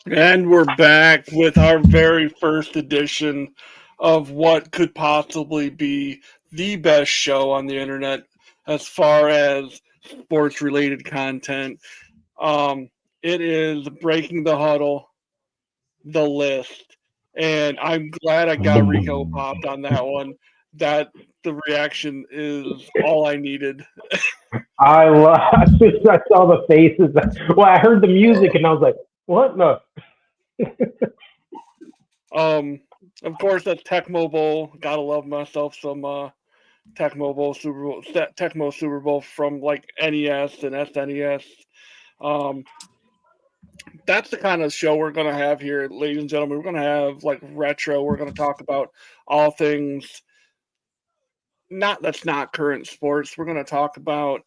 And we're back with our very first edition of what could possibly be the best show on the internet as far as sports related content. Um, it is Breaking the Huddle, the list. And I'm glad I got Boom, Rico boom. popped on that one. That the reaction is all I needed. As soon as I saw the faces, well, I heard the music and I was like, "What the?" Um, of course, that's Tecmo Bowl. Gotta love myself some Tecmo Super Bowl from like NES and SNES. Um, that's the kind of show we're gonna have here, ladies and gentlemen. We're gonna have like retro. We're gonna talk about all things not that's not current sports. We're gonna talk about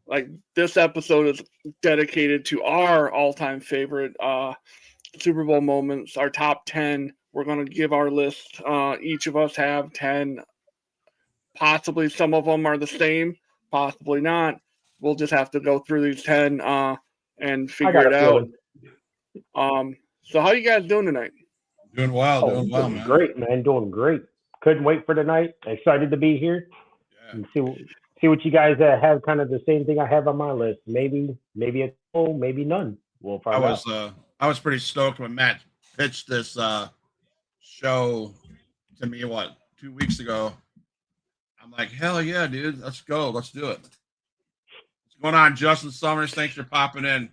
like this episode is dedicated to our all-time favorite Super Bowl moments, our top 10. We're gonna give our list. Each of us have 10. Possibly some of them are the same, possibly not. We'll just have to go through these 10 and I figure got it a out. feeling. So how you guys doing tonight? Oh, Doing well, doing man. great, man. Doing great. Couldn't wait for tonight. Excited to be here Yeah. and see what you guys have. Kind of the same thing I have on my list. Maybe a couple, maybe none. We'll I find was out. uh I was pretty stoked when Matt pitched this show to me 2 weeks ago. I'm like, hell yeah, dude, let's go, let's do it. What's going on, Justin Summers? Thanks for popping in.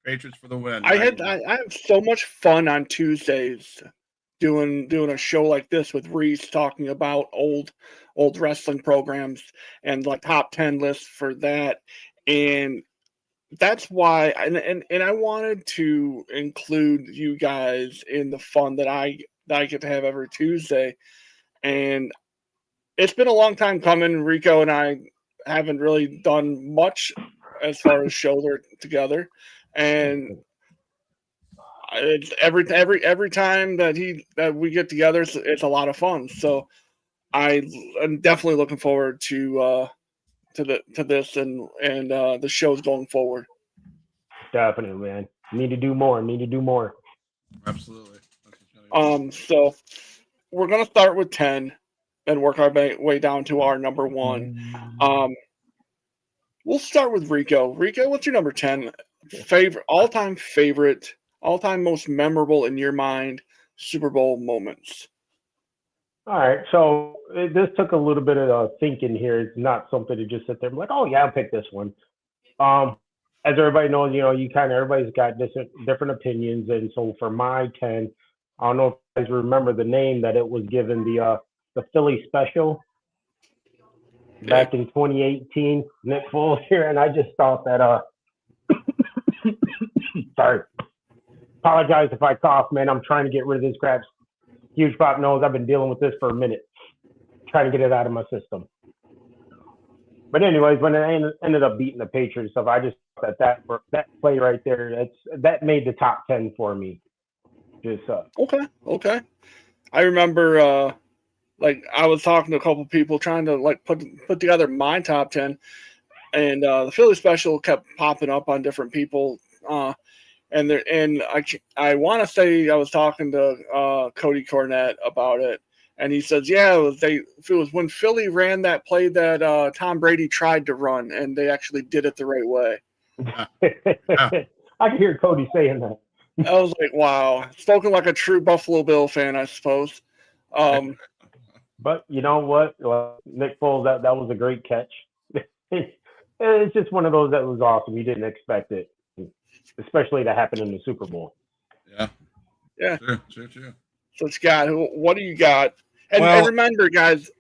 Patriots for the win. I How you had doing? I have so much fun on Tuesdays doing a show like this with Reese talking about old wrestling programs and like top 10 lists for that. And that's why and I wanted to include you guys in the fun that I get to have every Tuesday. And it's been a long time coming. Rico and I haven't really done much as far as shows are together. And it's every time that we get together, it's a lot of fun. So I'm definitely looking forward to this and the shows going forward. Definitely, man. Need to do more. Need to do more. Absolutely. That's what you gotta So we're gonna start with 10 and work our way down to our number one. Um, we'll start with Rico. Rico, what's your number 10 favorite all time most memorable in your mind Super Bowl moments? All right, so this took a little bit of thinking here. It's not something to just sit there and be like, "Oh yeah, I'll pick this one." Um, as everybody knows, you kind of everybody's got different opinions, and so for my 10, I don't know if you guys remember the name that it was given the Philly special Yeah. back in 2018. Nick Foles here, and I just thought that sorry, apologize if I cough, man. I'm trying to get rid of this crap. Huge pop nose. I've been dealing with this for a minute, trying to get it out of my system. But anyways, when I ended up beating the Patriots stuff, I just thought that play right there, that made the top 10 for me. Just Okay. Okay. I remember like I was talking to a couple people trying to like put together my top 10 and the Philly special kept popping up on different people and I want to say I was talking to Cody Cornett about it, and he says, "Yeah, it was when Philly ran that play that Tom Brady tried to run, and they actually did it the right way." Yeah. I can hear Cody saying that. I was like, "Wow, spoken like a true Buffalo Bill fan, I suppose." Yeah. Um, But you know what? Nick Foles, that was a great catch. It's just one of those that was awesome. You didn't expect it, especially to happen in the Super Bowl. Yeah. yeah. True. So Scott, what do you got? And Well, remember, guys,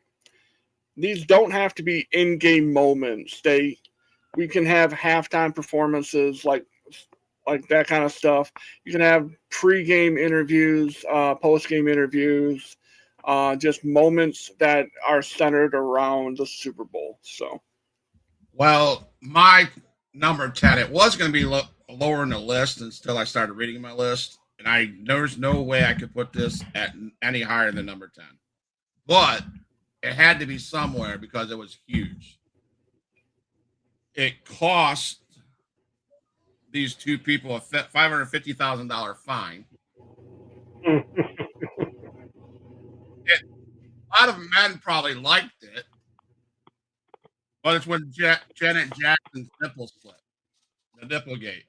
these don't have to be in-game moments. We can have halftime performances like that kind of stuff. You can have pre-game interviews, post-game interviews, just moments that are centered around the Super Bowl. So my number 10, it was going to be lower in the list until I started reading my list. And there's no way I could put this at any higher than number 10. But it had to be somewhere because it was huge. It cost these two people a $550,000 fine. A lot of men probably liked it, but it's when Janet Jackson's nipple split, the Nipplegate.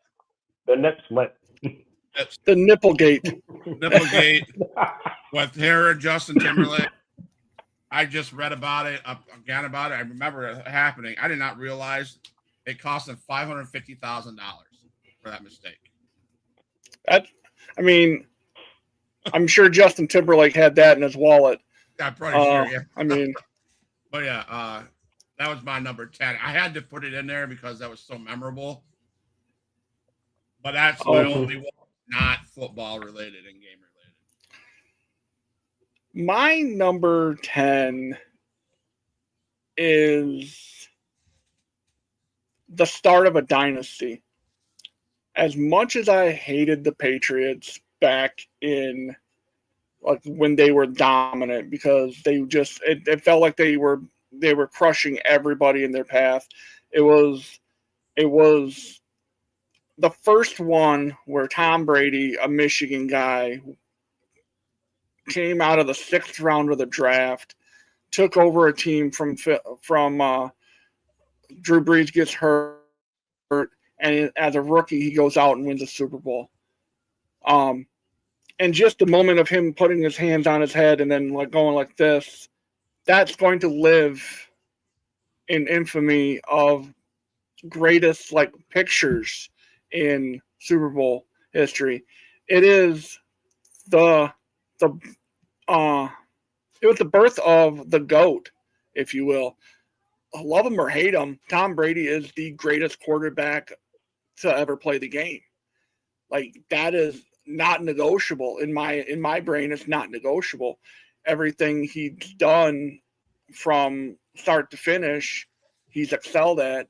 The nip split. The Nipplegate. Nipplegate with her and Justin Timberlake. I just read about it, again about it. I remember it happening. I did not realize it cost them $550,000 for that mistake. I mean, I'm sure Justin Timberlake had that in his wallet. I'm pretty sure, yeah. I mean, but yeah, that was my number 10. I had to put it in there because that was so memorable. But that's my only one not football related and game related. My number 10 is the start of a dynasty. As much as I hated the Patriots back in like when they were dominant, because they just it felt like they were crushing everybody in their path. It was the first one where Tom Brady, a Michigan guy, came out of the 6th round of the draft, took over a team from Drew Brees gets hurt, and as a rookie, he goes out and wins a Super Bowl. And just the moment of him putting his hands on his head and then like going like this, that's going to live in infamy of greatest like pictures in Super Bowl history. It is it was the birth of the GOAT, if you will. Love him or hate him, Tom Brady is the greatest quarterback to ever play the game. Like, that is not negotiable in my brain. It's not negotiable. Everything he's done from start to finish, he's excelled at.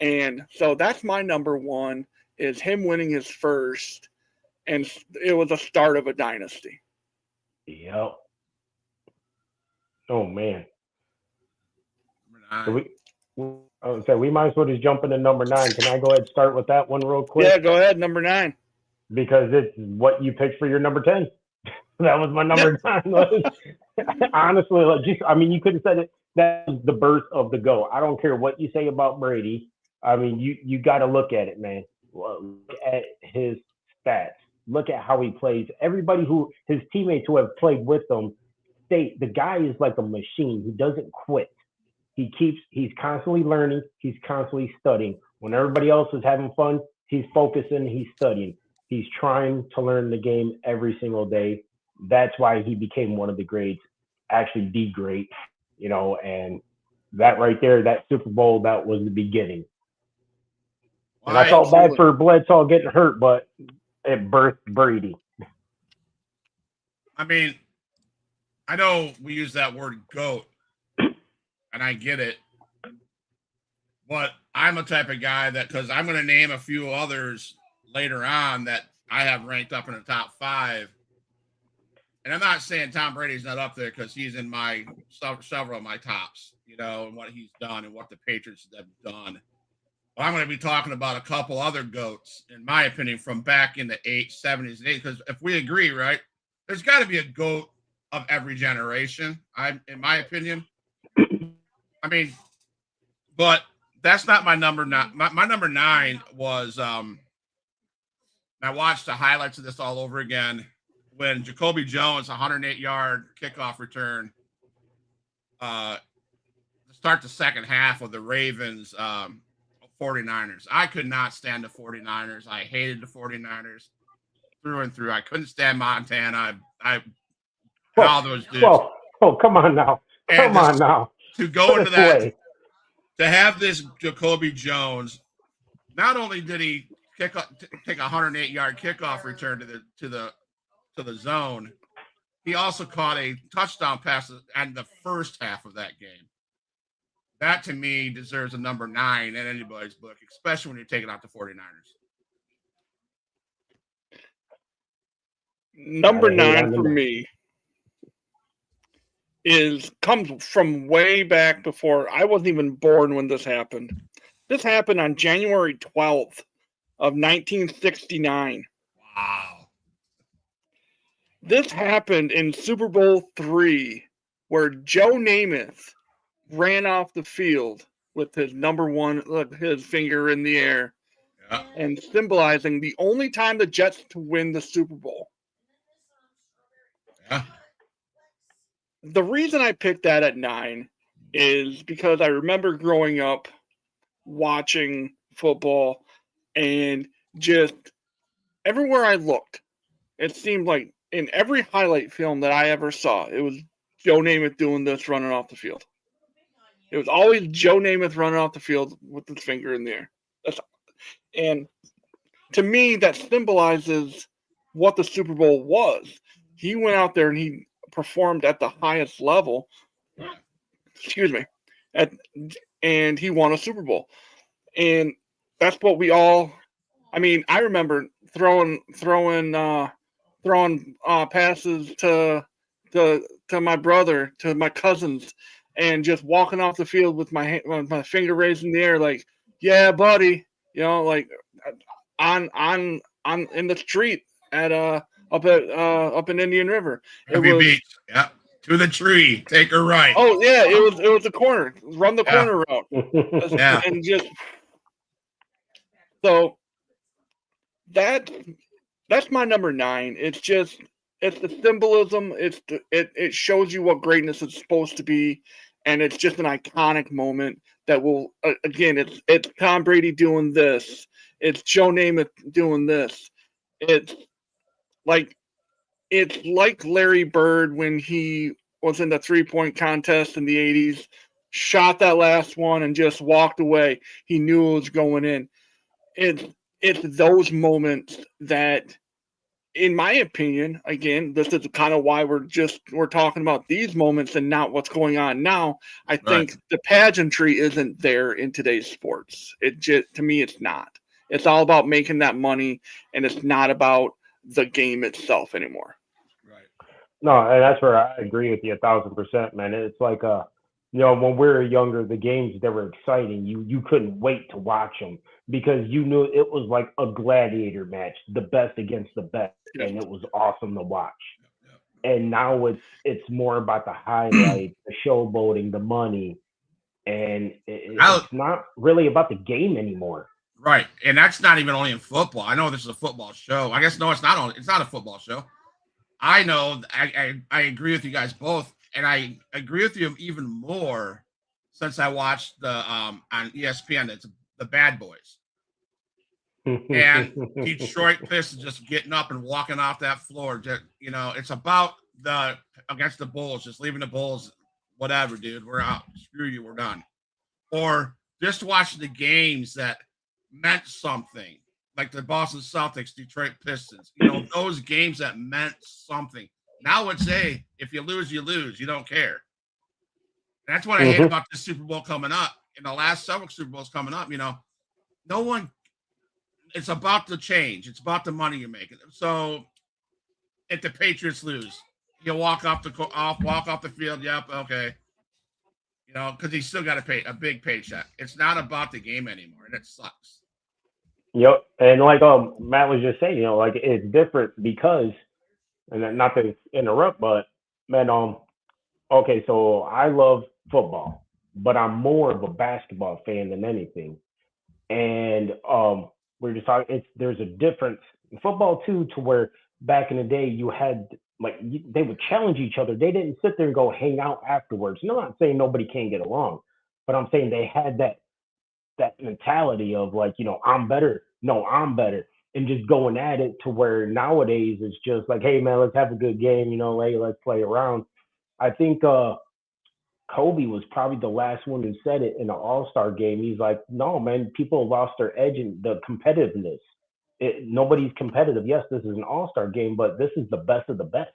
And so that's my number 1, is him winning his first, and it was a start of a dynasty. Yep. Oh man. So we might as well just jump into number 9. Can I go ahead and start with that one real quick? Yeah, go ahead. Number 9. Because it's what you picked for your number 10. That was my number 9. Honestly, like, you could have said it. That was the birth of the GOAT. I don't care what you say about Brady. I mean, you got to look at it, man. Look at his stats. Look at how he plays. Everybody his teammates who have played with him state the guy is like a machine. He doesn't quit. He's constantly learning. He's constantly studying. When everybody else is having fun, he's focusing. He's studying. He's trying to learn the game every single day. That's why he became one of the greats, actually the great, and that right there, that Super Bowl, that was the beginning. And I felt bad for Bledsoe getting hurt, but it birthed Brady. I mean, I know we use that word GOAT, and I get it. But I'm a type of guy that, because I'm going to name a few others later on that I have ranked up in the top 5. And I'm not saying Tom Brady's not up there, because he's in my several of my tops, and what he's done and what the Patriots have done. But I'm going to be talking about a couple other GOATs, in my opinion, from back in the 70s and 80s. Because if we agree, right, there's got to be a GOAT of every generation, in my opinion. I mean, but that's not my number 9. My number 9 was, I watched the highlights of this all over again, when Jacoby Jones, 108-yard kickoff return, to start the second half of the Ravens 49ers. I could not stand the 49ers. I hated the 49ers through and through. I couldn't stand Montana. All those dudes. Come on now. Come on now. To go into that, to have this Jacoby Jones, not only did he take a 108-yard kickoff return to the zone, he also caught a touchdown pass in the first half of that game. That, to me, deserves a number 9 in anybody's book, especially when you're taking out the 49ers. Number 9 for me comes from way back before I wasn't even born when this happened. This happened on January 12th of 1969. Wow. This happened in Super Bowl III, where Joe Namath ran off the field with his his finger in the air, Yeah. and symbolizing the only time the Jets to win the Super Bowl. Yeah. The reason I picked that at 9 is because I remember growing up watching football, and just everywhere I looked, it seemed like in every highlight film that I ever saw, it was Joe Namath doing this, running off the field. It was always Joe Namath running off the field with his finger in the air. And to me, that symbolizes what the Super Bowl was. He went out there and he performed at the highest level. Excuse me. And he won a Super Bowl. And that's what we all. I mean, I remember throwing passes to my brother, to my cousins, and just walking off the field with my finger raised in the air, like, "Yeah, buddy," like on in the street at up in Indian River. It was Beach. Yeah. To the tree. Take a right. Oh yeah, it was a corner. Run the corner route. Yeah. And just so that's my number 9. It's the symbolism. It shows you what greatness is supposed to be, and it's just an iconic moment that will again. It's Tom Brady doing this. It's Joe Namath doing this. It's like Larry Bird when he was in the 3-point contest in the 80s, shot that last one and just walked away. He knew it was going in. It's those moments that, in my opinion, again, this is kind of why we're talking about these moments and not what's going on now. I think the pageantry isn't there in today's sports. To me, it's not. It's all about making that money, and it's not about the game itself anymore. Right. No, and that's where I agree with you 1,000%, man. It's like when we were younger, the games that were exciting, you couldn't wait to watch them because you knew it was like a gladiator match, the best against the best, and it was awesome to watch. And now it's more about the highlight, the showboating, the money, and it's not really about the game anymore. Right, and that's not even only in football. I know this is a football show. I guess no, it's not. It's not a football show. I know. I agree with you guys both, and I agree with you even more since I watched the on ESPN. It's the Bad Boys and Detroit Pistons just getting up and walking off that floor. Just, it's about against the Bulls, just leaving the Bulls. Whatever, dude, we're out. Screw you, we're done. Or just watching the games that meant something, like the Boston Celtics, Detroit Pistons, those games that meant something. Now it's if you lose, you lose. You don't care. And that's what I hate about this Super Bowl coming up. In the last several Super Bowls coming up, no one, it's about the change. It's about the money you're making. So if the Patriots lose, he'll walk off the field. Yep. Okay. Because he's still got to pay a big paycheck. It's not about the game anymore, and it sucks. Yep, and like Matt was just saying, it's different because, and not to interrupt, but man, okay, so I love football, but I'm more of a basketball fan than anything, and we're just talking. There's a difference in football too, to where back in the day you had. They would challenge each other. They didn't sit there and go hang out afterwards. I'm not saying nobody can't get along, but I'm saying they had that mentality of I'm better. No, I'm better. And just going at it to where nowadays it's just like, hey man, let's have a good game. Hey, let's play around. I think Kobe was probably the last one who said it in an All-Star game. He's like, no man, people lost their edge in the competitiveness. Nobody's competitive. Yes, this is an all-star game, but this is the best of the best.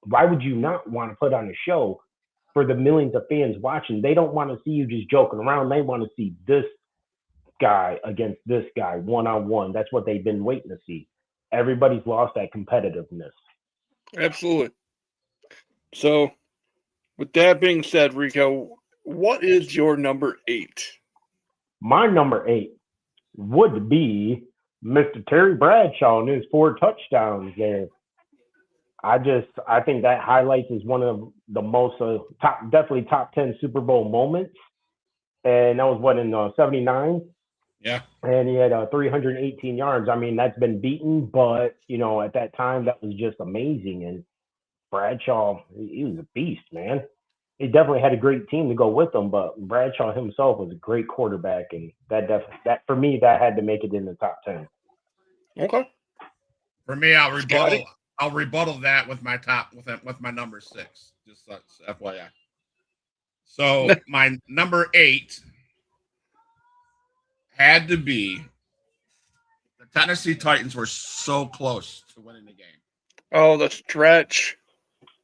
Why would you not want to put on a show for the millions of fans watching? They don't want to see you just joking around. They want to see this guy against this guy one-on-one. That's what they've been waiting to see. Everybody's lost that competitiveness. Absolutely. So, with that being said, Rico, what is your number 8? My number 8 would be Mr. Terry Bradshaw and his 4 touchdowns there. I think that highlights is one of the most definitely top 10 Super Bowl moments. And that was what in '79. Yeah. And he had 318 yards. I mean, that's been beaten, but at that time that was just amazing. And Bradshaw, he was a beast, man. He definitely had a great team to go with him, but Bradshaw himself was a great quarterback, and that for me that had to make it in the top 10. Okay. For me, I'll rebuttal that with my with my number 6. Just FYI. So my number 8 had to be the Tennessee Titans were so close to winning the game. Oh, the stretch.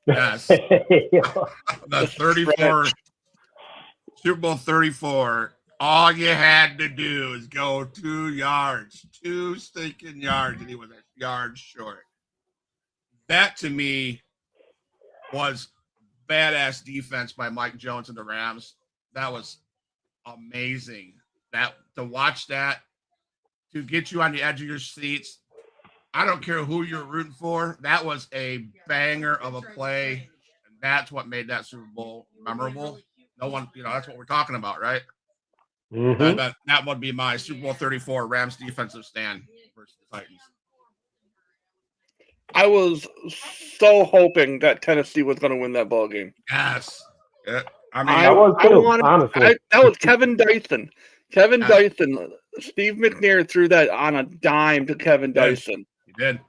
Yes. The 34 Super Bowl 34. All you had to do is go 2 yards, 2 stinking yards, and he was a yard short. That to me was badass defense by Mike Jones and the Rams. That was amazing. That to watch that, to get you on the edge of your seats. I don't care who you're rooting for. That was a banger of a play. And that's what made that Super Bowl memorable. No one, that's what we're talking about, right? Mm-hmm. That would be my Super Bowl 34 Rams defensive stand versus the Titans. I was so hoping that Tennessee was going to win that ball game. Yes. Yeah. I mean, honestly. That was Kevin Dyson. Dyson. Steve McNair threw that on a dime to Kevin Dyson. He did.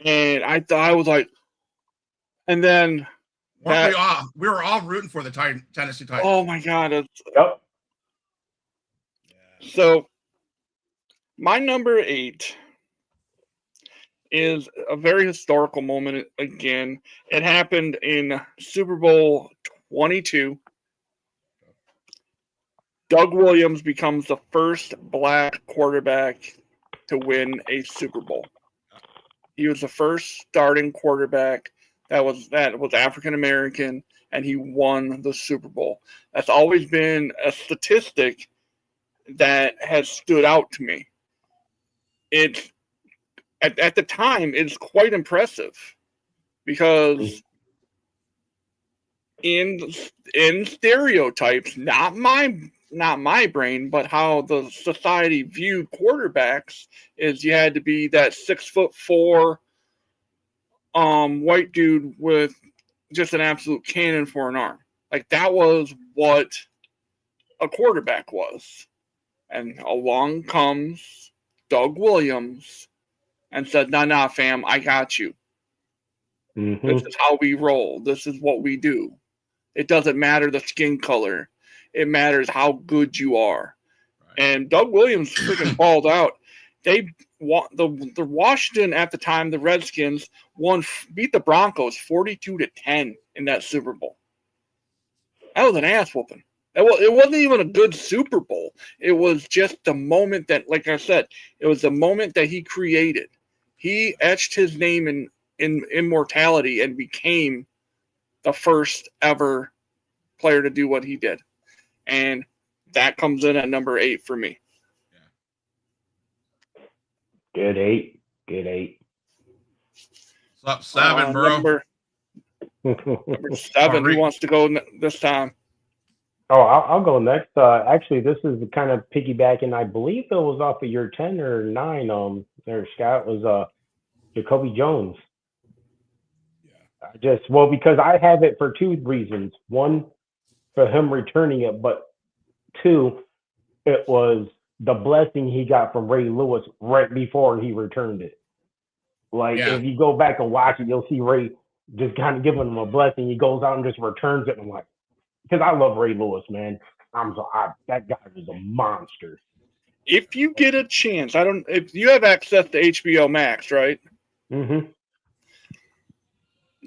And I thought, I was like, and then we were all rooting for the Tennessee Titans. Oh my God. Yep. So my number 8 is a very historical moment again. It happened in Super Bowl 22. Doug Williams becomes the first black quarterback to win a Super Bowl. He was the first starting quarterback that was African American, and he won the Super Bowl. That's always been a statistic that has stood out to me. It's at the time, it's quite impressive because in stereotypes, not my brain, but how the society viewed quarterbacks is you had to be that 6'4" white dude with just an absolute cannon for an arm. Like that was what a quarterback was. And along comes Doug Williams and said, nah, fam, I got you. Mm-hmm. This is how we roll. This is what we do. It doesn't matter the skin color. It matters how good you are. Right. And Doug Williams freaking balled out. The Washington at the time, the Redskins beat the Broncos 42-10 in that Super Bowl. That was an ass whooping. It wasn't even a good Super Bowl. It was just the moment that, like I said, it was the moment that he created. He etched his name in immortality and became the first ever player to do what he did. And that comes in at number 8 for me. Good 8. What's up, 7, bro? Number 7. Who wants to go this time? Oh, I'll go next. Actually, this is kind of piggybacking. I believe it was off of your 10 or 9. There, Scott, was Jacoby Jones. Yeah. Because I have it for 2 reasons. One, for him returning it, but 2, it was the blessing he got from Ray Lewis right before he returned it. If you go back and watch it, you'll see Ray just kind of giving him a blessing. He goes out and just returns it. And I'm like, because I love Ray Lewis, man. That guy was a monster. If you get a chance, if you have access to HBO Max, right? Mm-hmm.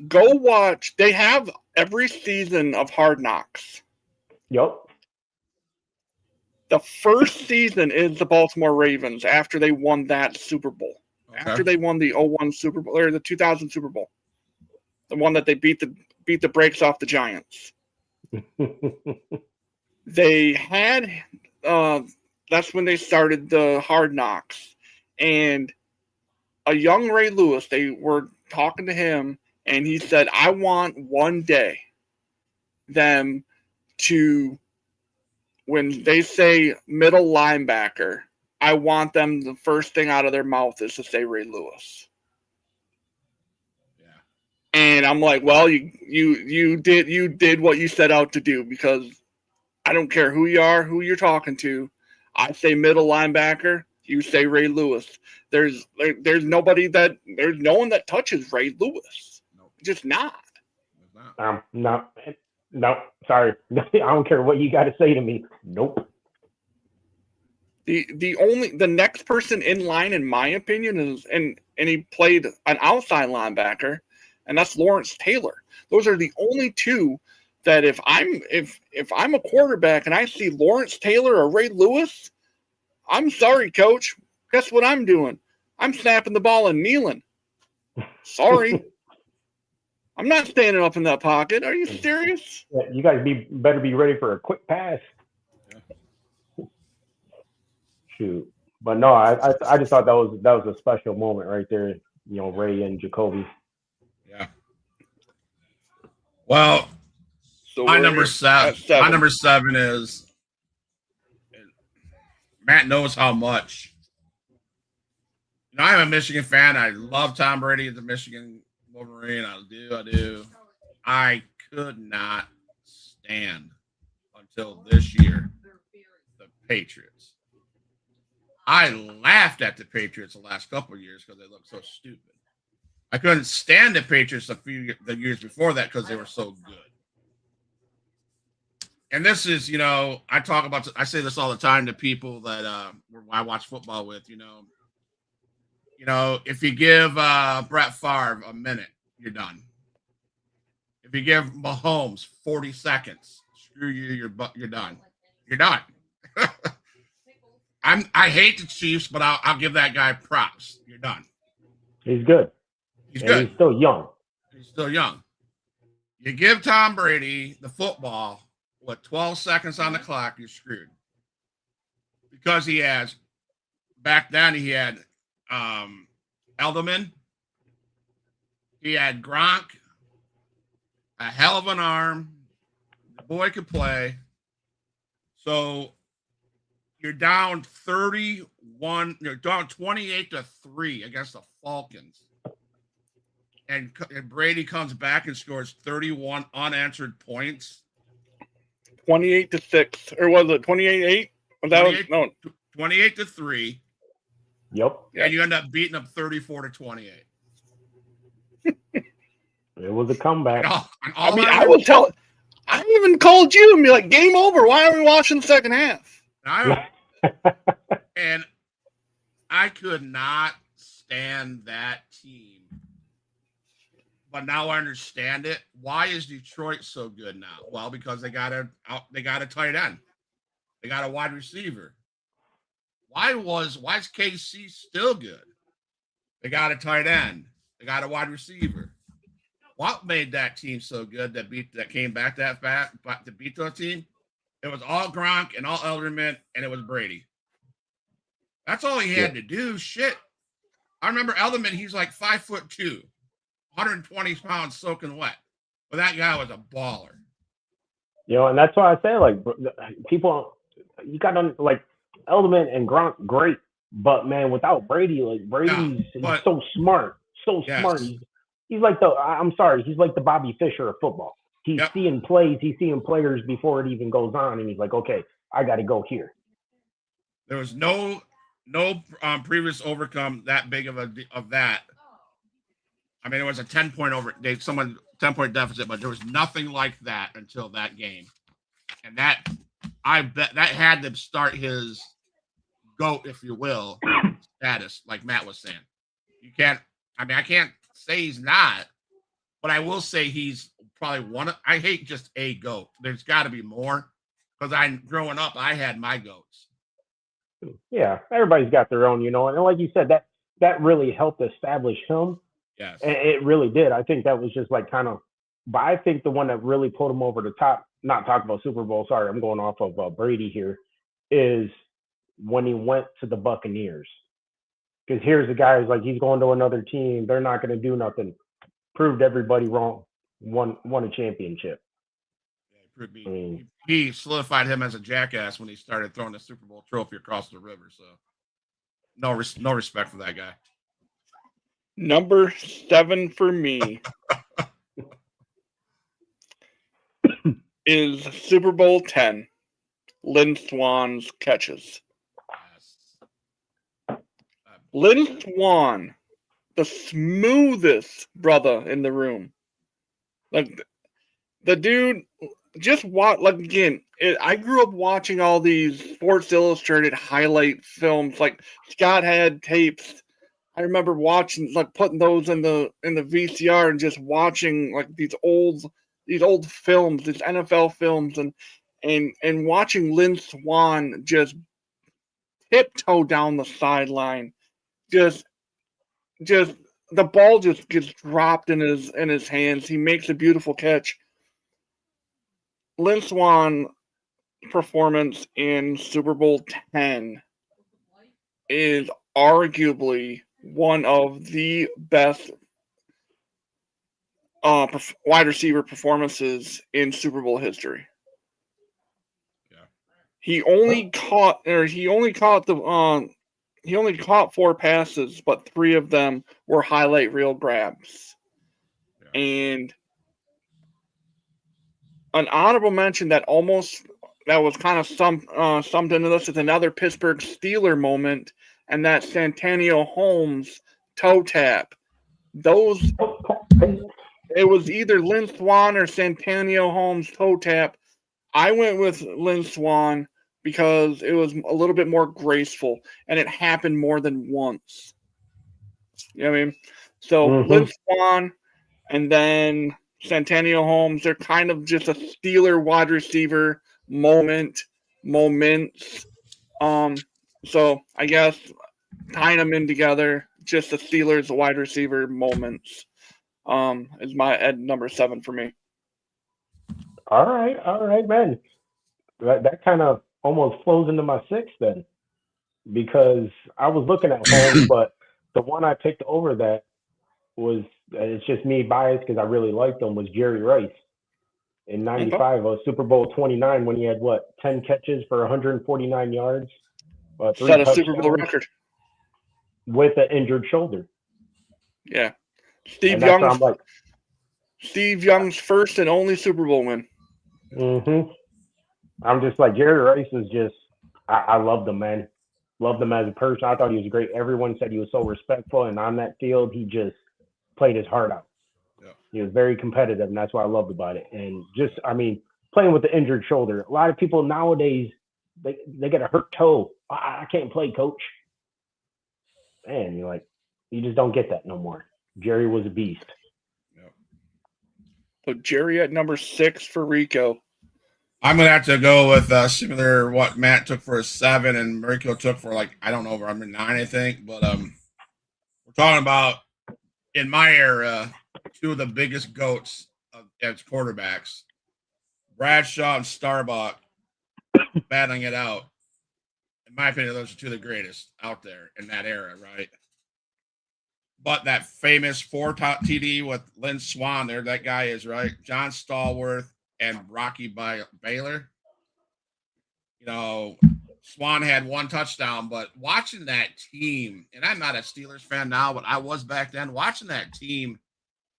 Go watch. They have every season of Hard Knocks. Yep. The first season is the Baltimore Ravens after they won that Super Bowl. Okay. After they won the 2001 Super Bowl or the 2000 Super Bowl. The one that they beat the brakes off the Giants. They had that's when they started the Hard Knocks. And a young Ray Lewis, they were talking to him, and he said, I want one day them to, when they say middle linebacker, I want them, the first thing out of their mouth is to say Ray Lewis. Yeah. And I'm like, well, you did what you set out to do, because I don't care who you are, who you're talking to. I say middle linebacker, you say Ray Lewis. There's no one that touches Ray Lewis. Nope. Just not. No, sorry. I don't care what you got to say to me. Nope. The next person in line, in my opinion, is and he played an outside linebacker, and that's Lawrence Taylor. Those are the only two that if I'm a quarterback and I see Lawrence Taylor or Ray Lewis, I'm sorry, coach. Guess what I'm doing? I'm snapping the ball and kneeling. Sorry. I'm not standing up in that pocket. Are you serious? Yeah, you guys better be ready for a quick pass. Yeah. Shoot. But no, I just thought that was a special moment right there, Ray and Jacoby. Yeah. Well, So my number seven is, Matt knows how much. I'm a Michigan fan. I love Tom Brady as a Michigan Wolverine. I do. I could not stand until this year the Patriots. I laughed at the Patriots the last couple of years because they looked so stupid. I couldn't stand the Patriots the years before that because they were so good. And this is, I say this all the time to people that I watch football with, if you give Brett Favre a minute, you're done. If you give Mahomes 40 seconds, screw you, you're done. You're done. I hate the Chiefs, but I'll give that guy props. You're done. He's good. He's good. He's still young. You give Tom Brady the football, 12 seconds on the clock, you're screwed. Because back then he had Edelman, he had Gronk, a hell of an arm, the boy could play. So you're down 28-3 against the Falcons. And Brady comes back and scores 31 unanswered points. 28-6, or was it 28-8? 28-3. Yep. And you end up beating them 34-28. It was a comeback. I even called you and be like, game over. Why are we watching the second half? And I could not stand that team. But now I understand it. Why is Detroit so good now? Well, because they got a tight end. They got a wide receiver. Why is KC still good? They got a tight end. They got a wide receiver. What made that team so good that came back that fast to beat the team? It was all Gronk and all Edelman, and it was Brady. That's all he had to do. Shit. I remember Edelman, he's like 5'2", 120 pounds soaking wet. But that guy was a baller. And that's why I say, like, people, you got to, like, Edelman and Gronk, great. But, man, without Brady, like, Brady's so smart. Smart. He's like he's like the Bobby Fischer of football. He's seeing plays, he's seeing players before it even goes on, and he's like, okay, I got to go here. There was no previous overcome that big of that. I mean, it was a 10-point deficit, but there was nothing like that until that game. And that, I bet that had to start his GOAT, if you will, status, like Matt was saying. I can't say he's not, but I will say he's probably I hate just a GOAT. There's got to be more, because growing up, I had my GOATs. Yeah, everybody's got their own, and like you said, that really helped establish him. Yes. It really did. I think that was just like but I think the one that really put him over the top, not talking about Super Bowl, sorry, I'm going off of Brady here, is when he went to the Buccaneers. Because here's a guy who's like, he's going to another team. They're not going to do nothing. Proved everybody wrong. Won a championship. He solidified him as a jackass when he started throwing the Super Bowl trophy across the river. So no respect for that guy. Number 7 for me is Super Bowl 10. Lynn Swann's catches. Lynn Swann, the smoothest brother in the room. Like the dude, just watch. Like again, I grew up watching all these Sports Illustrated highlight films. Like Scott had tapes. I remember watching, like putting those in the VCR and just watching like these old films, these NFL films, and watching Lynn Swann just tiptoe down the sideline. Just the ball just gets dropped in his hands. He makes a beautiful catch. Lynn Swann performance in Super Bowl 10 is arguably one of the best wide receiver performances in Super Bowl history. Yeah. He only caught 4 passes, but 3 of them were highlight reel grabs. Yeah. And an honorable mention that was kind of summed into this is another Pittsburgh Steeler moment, and that Santonio Holmes toe tap. It was either Lynn Swann or Santonio Holmes toe tap. I went with Lynn Swann because it was a little bit more graceful, and it happened more than once. You know what I mean? So Lynn Swann and then Santonio Holmes, they're kind of just a Steeler wide receiver moments. So I guess tying them in together, just the Steelers wide receiver moments, is my at number 7 for me. All right, man. That kind of almost flows into my 6 then, because I was looking at Holmes, but the one I picked over that was, it's just me biased because I really liked him, was Jerry Rice in '95, Super Bowl 29, when he had 10 catches for 149 yards, 3 set a Super Bowl record with an injured shoulder. Yeah, Steve Young's first and only Super Bowl win. I'm just like, Jerry Rice is just, I loved him, man. Loved him as a person. I thought he was great. Everyone said he was so respectful, and on that field, he just played his heart out. Yeah. He was very competitive, and that's what I loved about it. And just, I mean, playing with the injured shoulder. A lot of people nowadays, they get a hurt toe. I can't play, coach. Man, you're like, you just don't get that no more. Jerry was a beast. Yep. So Jerry at number 6 for Rico. I'm going to have to go with similar what Matt took for a 7 and Rico took for I don't know, number 9, I think. But we're talking about, in my era, 2 of the biggest GOATs as quarterbacks, Bradshaw and Starbuck, battling it out. In my opinion, those are 2 of the greatest out there in that era, right? But that famous 4-top TD with Lynn Swann there, that guy is, right? John Stallworth and Rocky Baylor. You know, Swann had 1 touchdown, but watching that team, and I'm not a Steelers fan now, but I was back then, watching that team,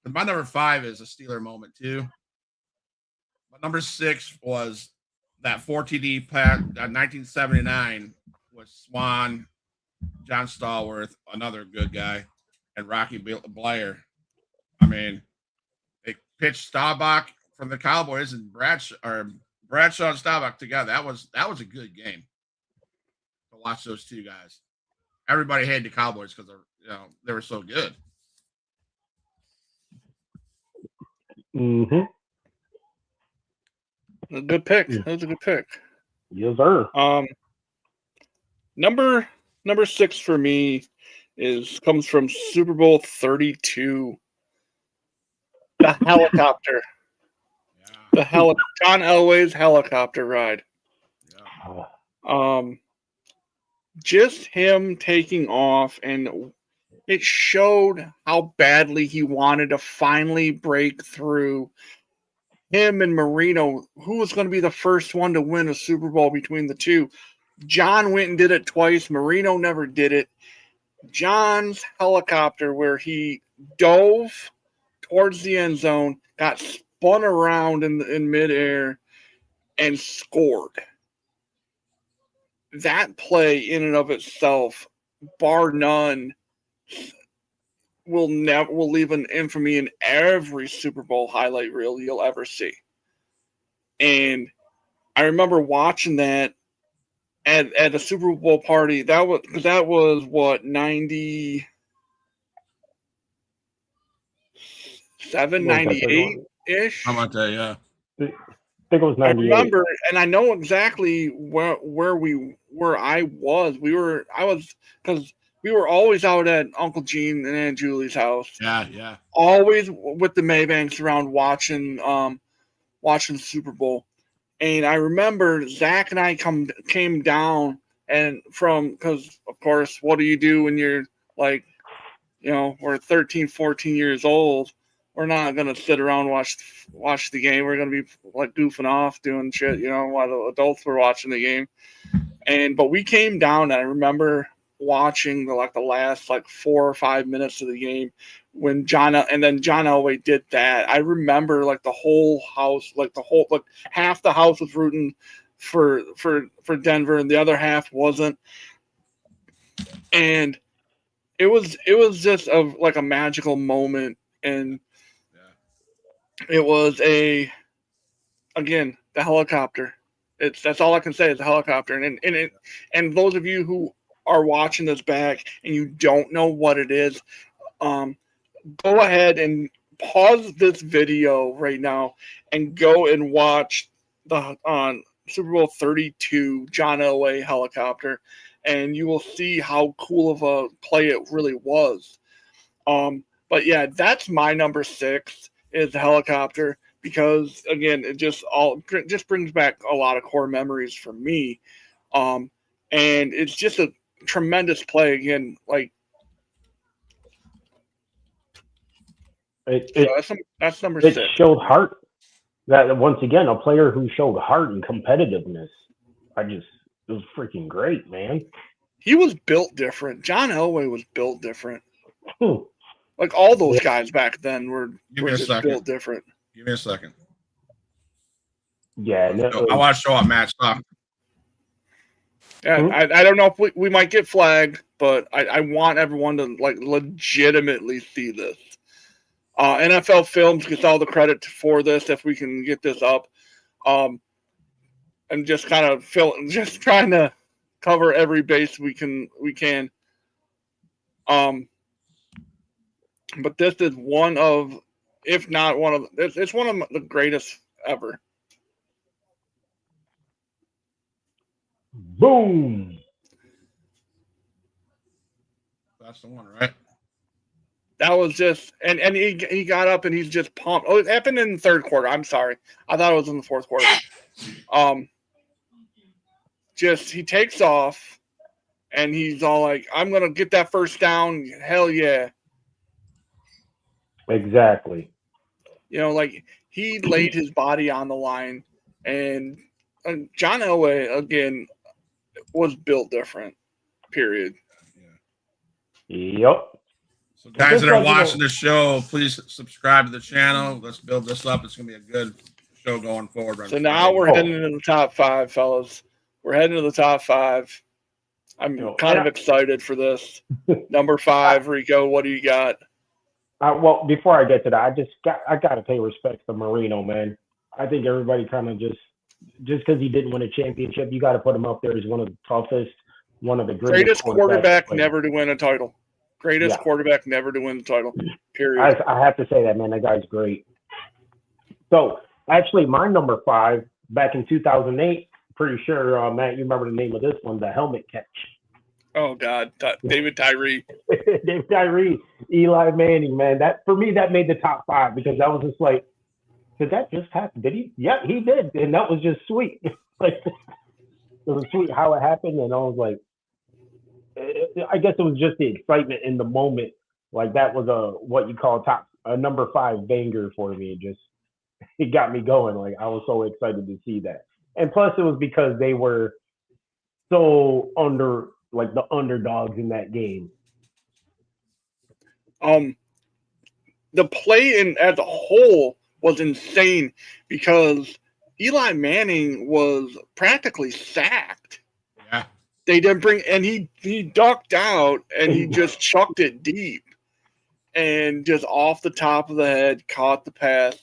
my number 5 is a Steeler moment too. But number 6 was that 4 TD pass, 1979 with Swann, John Stallworth, another good guy, and Rocky Blair. I mean, they pitched Staubach from the Cowboys and Bradshaw and Staubach together. That was a good game to watch those 2 guys. Everybody hated the Cowboys because they were so good. A good pick. That was a good pick. Yes, sir. Number 6 for me comes from Super Bowl 32. The helicopter. Yeah. John Elway's helicopter ride. Yeah. just him taking off, and it showed how badly he wanted to finally break through. Him and Marino, who was going to be the first one to win a Super Bowl between the two? John went and did it twice. Marino never did it. John's helicopter, where he dove towards the end zone, got spun around in midair, and scored. That play in and of itself, bar none, will leave an infamy in every Super Bowl highlight reel you'll ever see. And I remember watching that at a Super Bowl party. That was what, 97, 98 ish. How about that? Yeah. I think it was 98. I remember, and I know exactly where I was. Because we were always out at Uncle Gene and Aunt Julie's house. Yeah, yeah. Always with the Maybanks around watching the Super Bowl. And I remember Zach and I came down, and because of course, what do you do when you're like, we're 13, 14 years old? We're not gonna sit around and watch the game. We're gonna be like goofing off, doing shit, while the adults were watching the game. But we came down, and I remember watching the last 4 or 5 minutes of the game when John Elway did that. I remember the whole house, half the house was rooting for Denver and the other half wasn't. And it was just a magical moment. And it was the helicopter. That's all I can say is the helicopter. And those of you who are watching this back and you don't know what it is, go ahead and pause this video right now and go and watch the Super Bowl 32 John Elway helicopter, and you will see how cool of a play it really was. But yeah, that's my number 6 is the helicopter, because again, it just brings back a lot of core memories for me. And it's just a tremendous play again. That's number 6. It showed heart. That once again, a player who showed heart and competitiveness. It was freaking great, man. He was built different. John Elway was built different. All those guys back then were just built different. Give me a second. Yeah, I want to show up Matt Stock. Yeah, I don't know if we might get flagged, but I want everyone to legitimately see this. NFL Films gets all the credit for this if we can get this up, and just kind of just trying to cover every base we can. But this is one of, if not one of, it's one of the greatest ever. Boom. That's the one, right? That was just, and he got up and he's just pumped. Oh, it happened in the third quarter. I'm sorry. I thought it was in the fourth quarter. He takes off and he's all like, I'm going to get that first down. Hell yeah. Exactly. He laid his body on the line, and John Elway, again, was built different, period. Yep. So guys that are watching the show, please subscribe to the channel. Let's build this up. It's going to be a good show going forward. So now we're heading into the top 5, fellas. We're heading to the top 5. I'm kind of excited for this. Number 5, Rico, what do you got? Well, before I get to that, I got to pay respect to Marino, man. I think everybody kind of just because he didn't win a championship, you got to put him up there as one of the toughest, one of the greatest quarterback never to win a title. Greatest quarterback never to win the title, period. I have to say that, man. That guy's great. So, actually, my number 5, back in 2008, pretty sure, Matt, you remember the name of this one, the helmet catch. Oh, God. David Tyree. David Tyree, Eli Manning, man. That, for me, that made the top 5, because I was just like, did that just happen? Did he? Yeah, he did. And that was just sweet. It was sweet how it happened. And I was like, I guess it was just the excitement in the moment. Like that was what you call a number 5 banger for me. It got me going. Like I was so excited to see that. And plus it was because they were so the underdogs in that game. The play as a whole was insane because Eli Manning was practically sacked. Yeah. They didn't bring, and he ducked out and he just chucked it deep and just off the top of the head caught the pass.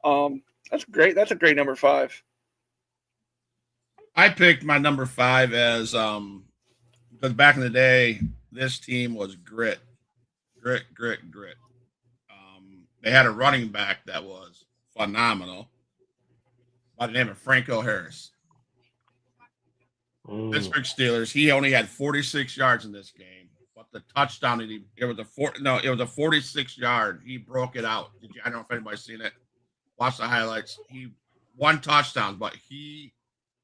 That's great. That's a great number 5. I picked my number 5 as because back in the day, this team was grit. They had a running back that was phenomenal by the name of Franco Harris. Pittsburgh Steelers. He only had 46 yards in this game, but the touchdown it was a 46-yard. He broke it out. I don't know if anybody's seen it. Watch the highlights. He won touchdowns, but he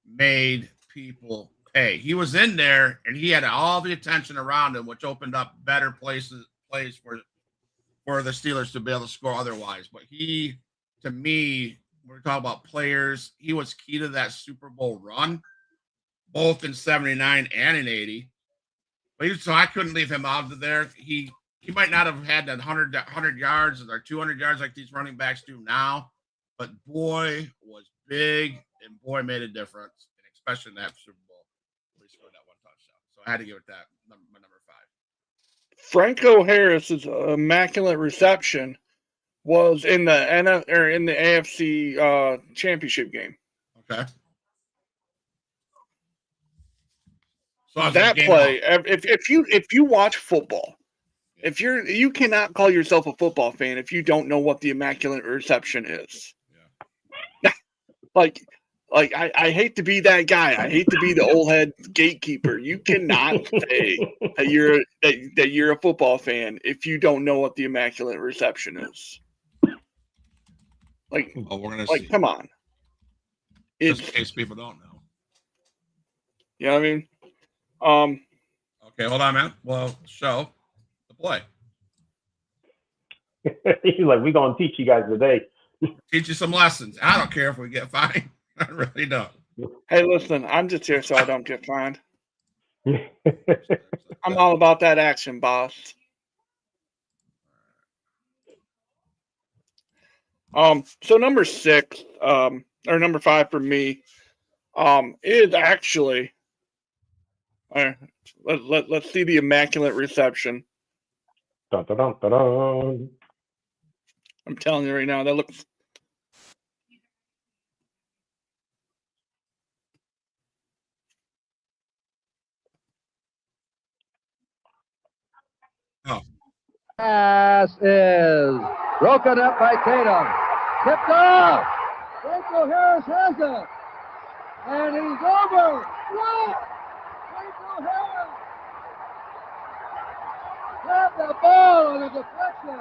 made people pay. He was in there and he had all the attention around him, which opened up better plays for the Steelers to be able to score otherwise. But he, to me, we're talking about players, he was key to that Super Bowl run, both in 79 and in 80. So I couldn't leave him out of there. He might not have had that 100 yards or 200 yards like these running backs do now, but boy, was big and boy made a difference, and especially in that Super Bowl where he scored that one touchdown. So I had to give it that my number 5. Franco Harris's immaculate reception was in the AFC championship game. Okay. So that play, if you watch football, you cannot call yourself a football fan if you don't know what the immaculate reception is. Yeah. like I hate to be that guy. I hate to be the old head gatekeeper. You cannot say that you're a football fan if you don't know what the immaculate reception is. We're gonna see. Come on. Just in case people don't know. You know what I mean? Okay, hold on, man. Well, show the play. He's like, we're gonna teach you guys today. Teach you some lessons. I don't care if we get fined. I really don't. Hey, listen, I'm just here so I don't get fined. I'm all about that action, boss. So number 6, or number 5 for me, is actually. Let's see the immaculate reception. Dun, dun, dun, dun, dun. I'm telling you right now, that looks. Oh. Pass is broken up by Tatum. Tipped off. Franco Harris has it. And he's over. What? Franco Harris. Grab the ball on the deflection.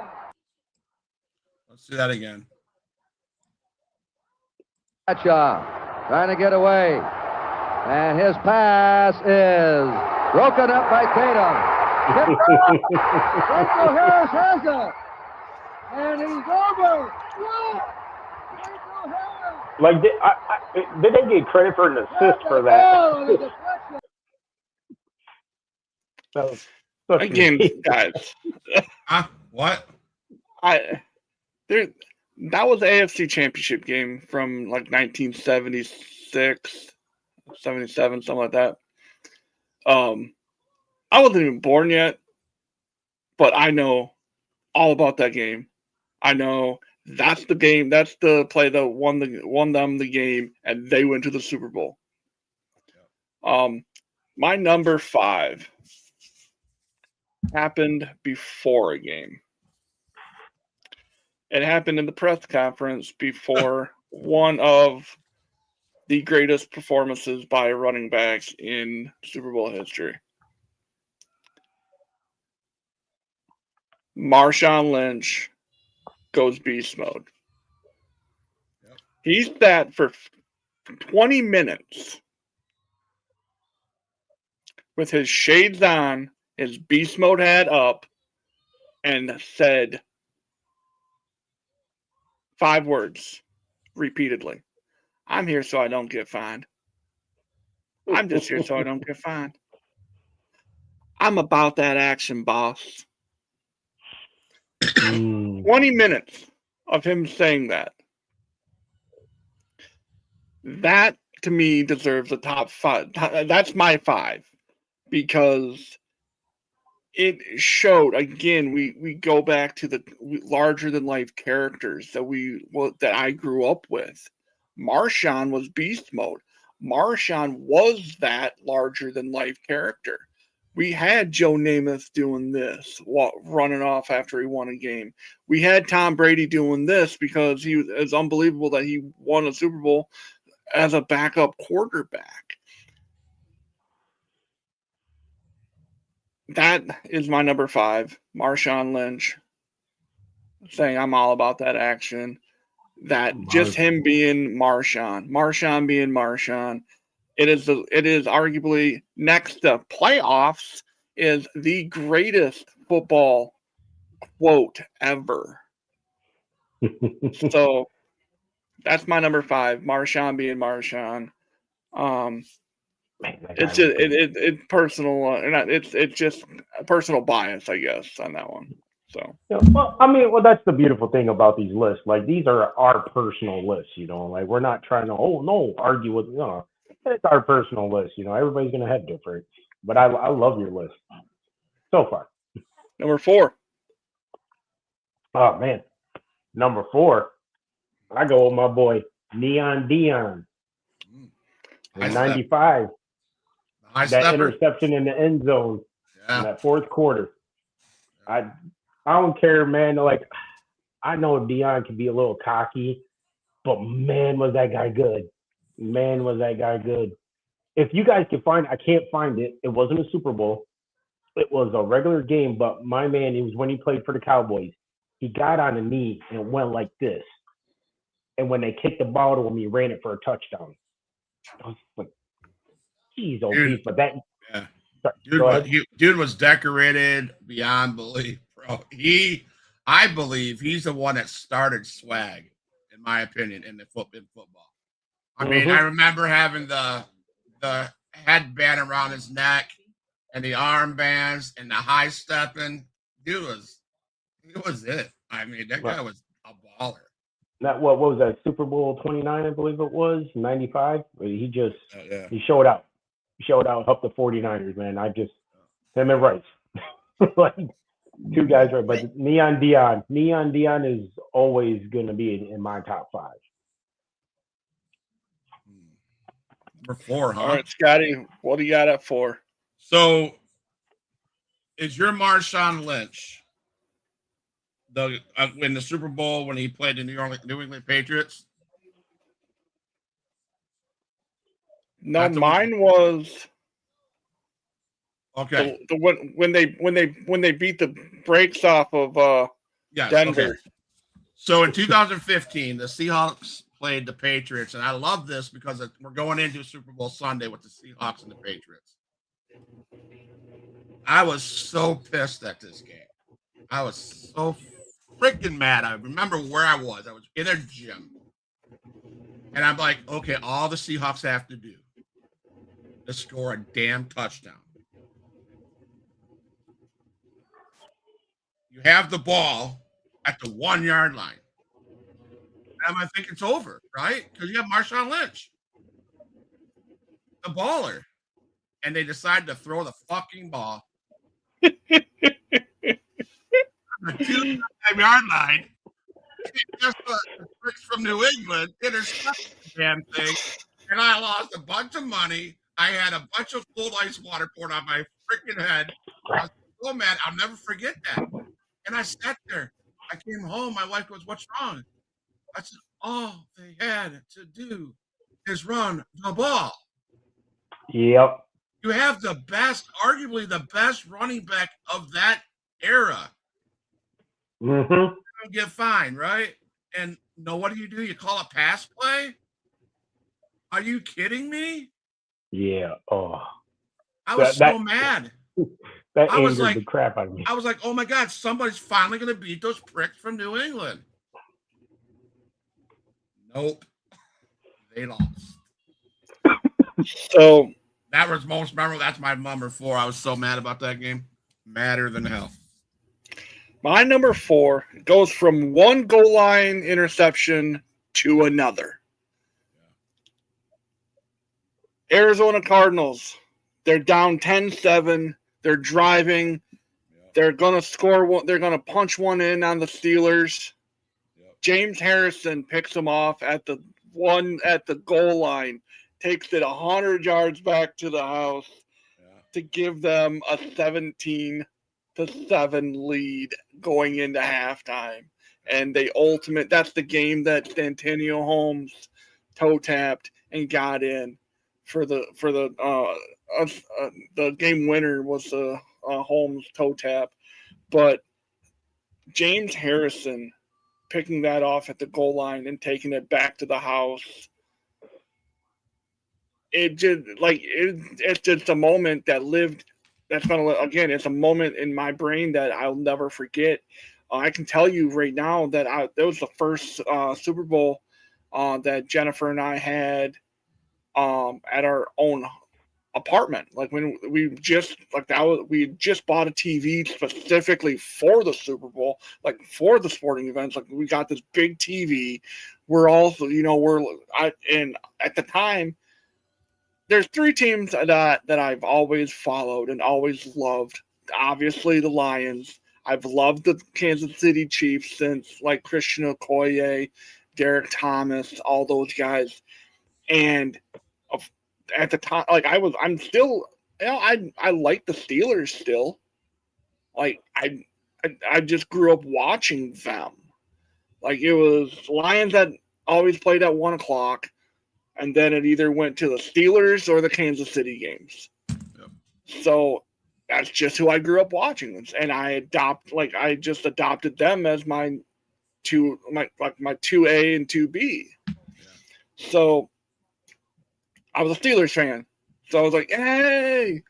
Let's see that again. Bradshaw trying to get away. And his pass is broken up by Tatum. Franco Harris has it. And he's over. What? Franco Harris. Like, did they get credit for an assist for that? Again, guys. What? That was the AFC Championship game from like 1976, 77, something like that. I wasn't even born yet, but I know all about that game. I know that's the game. That's the play that won them the game, and they went to the Super Bowl. My number 5 happened before a game. It happened in the press conference before one of the greatest performances by running backs in Super Bowl history. Marshawn Lynch goes beast mode. Yep. He sat for 20 minutes with his shades on, his beast mode hat up, and said 5 words repeatedly. I'm here so I don't get fined. I'm just here so I don't get fined. I'm about that action, boss. 20 minutes of him saying that. That, to me, deserves a top 5. That's my 5. Because it showed, again, we go back to the larger than life characters that I grew up with. Marshawn was beast mode. Marshawn was that larger than life character. We had Joe Namath doing this, running off after he won a game. We had Tom Brady doing this because it's unbelievable that he won a Super Bowl as a backup quarterback. That is my number 5, Marshawn Lynch, saying I'm all about that action. That just him being Marshawn being Marshawn. It is arguably next to playoffs is the greatest football quote ever. So that's my number 5, Marshawn being Marshawn. It's just it's personal. It's just a personal bias, I guess, on that one. So yeah, well, that's the beautiful thing about these lists. Like, these are our personal lists, like, we're not trying to argue with, it's our personal list. Everybody's gonna have different, but I love your list so far. Number 4. Oh man, number 4, I go with my boy Neon Dion in '95. That interception in the end zone in that fourth quarter. I don't care, man. Like, I know Dion can be a little cocky, but man, was that guy good. Man, was that guy good. If you guys can find, I can't find it. It wasn't a Super Bowl. It was a regular game, but my man, it was when he played for the Cowboys. He got on a knee and went like this. And when they kicked the ball to him, he ran it for a touchdown. I was like, geez, beef, but that. Yeah. Dude was decorated beyond belief, bro. I believe he's the one that started swag, in my opinion, in football. I mean, I remember having the headband around his neck and the armbands and the high stepping. Dude was it. I mean, that guy was a baller. What was that, Super Bowl 29, I believe it was, 95? He he showed out. He showed out, helped the 49ers, man. Him and Rice. Like, 2 guys, right? But Neon Dion is always going to be in my top 5. Number 4, huh? All right, Scotty, what do you got at 4? So, is your Marshawn Lynch in the Super Bowl when he played the New England Patriots? No, mine was okay. When they beat the brakes off of Denver. Okay. So in 2015, the Seahawks played the Patriots, and I love this because we're going into Super Bowl Sunday with the Seahawks and the Patriots. I was so pissed at this game. I was so freaking mad. I remember where I was. I was in a gym. And I'm like, okay, all the Seahawks have to do is score a damn touchdown. You have the ball at the 1-yard line. And I think it's over, right? Because you have Marshawn Lynch, the baller. And they decide to throw the fucking ball on the 2-yard line. Just the tricks from New England intercepted the damn thing. And I lost a bunch of money. I had a bunch of cold ice water poured on my freaking head. I was so mad. I'll never forget that. And I sat there. I came home. My wife goes, "What's wrong?" I said, all they had to do is run the ball. Yep. You have arguably the best running back of that era. Mm-hmm. You don't get fined, right? And what do? You call a pass play? Are you kidding me? Yeah. Oh. I was so mad. That I was angered like, the crap out of me. I was like, oh my God, somebody's finally going to beat those pricks from New England. Nope. They lost. So that was most memorable. That's my number 4. I was so mad about that game. Madder than hell. my number 4 goes from one goal line interception to another. Arizona Cardinals. They're down 10-7. They're driving. They're going to score one. They're going to punch one in on the Steelers. James Harrison picks them off at the goal line, takes it 100 yards back to the house to give them a 17-7 lead going into halftime. And that's the game that Santonio Holmes toe tapped and got in for the game winner was the Holmes toe tap. But James Harrison picking that off at the goal line and taking it back to the house. It's just a moment that lived. That's gonna again. It's a moment in my brain that I'll never forget. I can tell you right now that that was the first Super Bowl that Jennifer and I had at our own apartment. Like when we just we just bought a TV specifically for the Super Bowl, like for the sporting events. Like we got this big TV. We're also, and at the time, there's 3 teams that I've always followed and always loved. Obviously, the Lions. I've loved the Kansas City Chiefs since like Christian Okoye, Derek Thomas, all those guys, and at the time, I'm still, I like the Steelers still. Like I just grew up watching them. Like it was Lions that always played at 1:00, and then it either went to the Steelers or the Kansas City games. Yep. So that's just who I grew up watching, and I just adopted them as my 2A and 2B. Yeah. So I was a Steelers fan. So I was like, hey,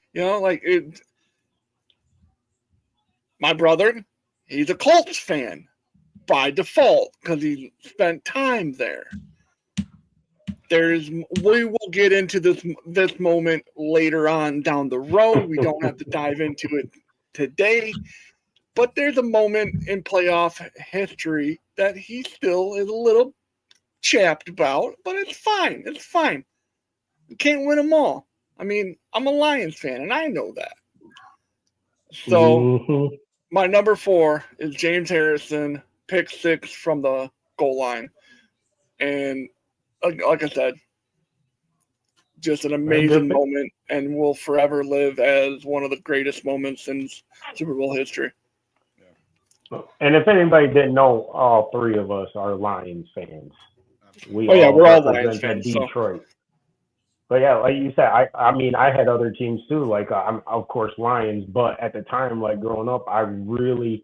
my brother, he's a Colts fan by default because he spent time there. We will get into this moment later on down the road. We don't have to dive into it today. But there's a moment in playoff history that he still is a little chapped about, but it's fine. It's fine. You can't win them all. I mean, I'm a Lions fan, and I know that. So my number 4 is James Harrison, pick 6 from the goal line. And like I said, just an amazing moment and will forever live as one of the greatest moments in Super Bowl history. And if anybody didn't know, all 3 of us are Lions fans. We're all Lions fans. Detroit. So. But yeah, like you said, I mean, I had other teams too. Like I'm of course Lions, but at the time, like growing up, I really,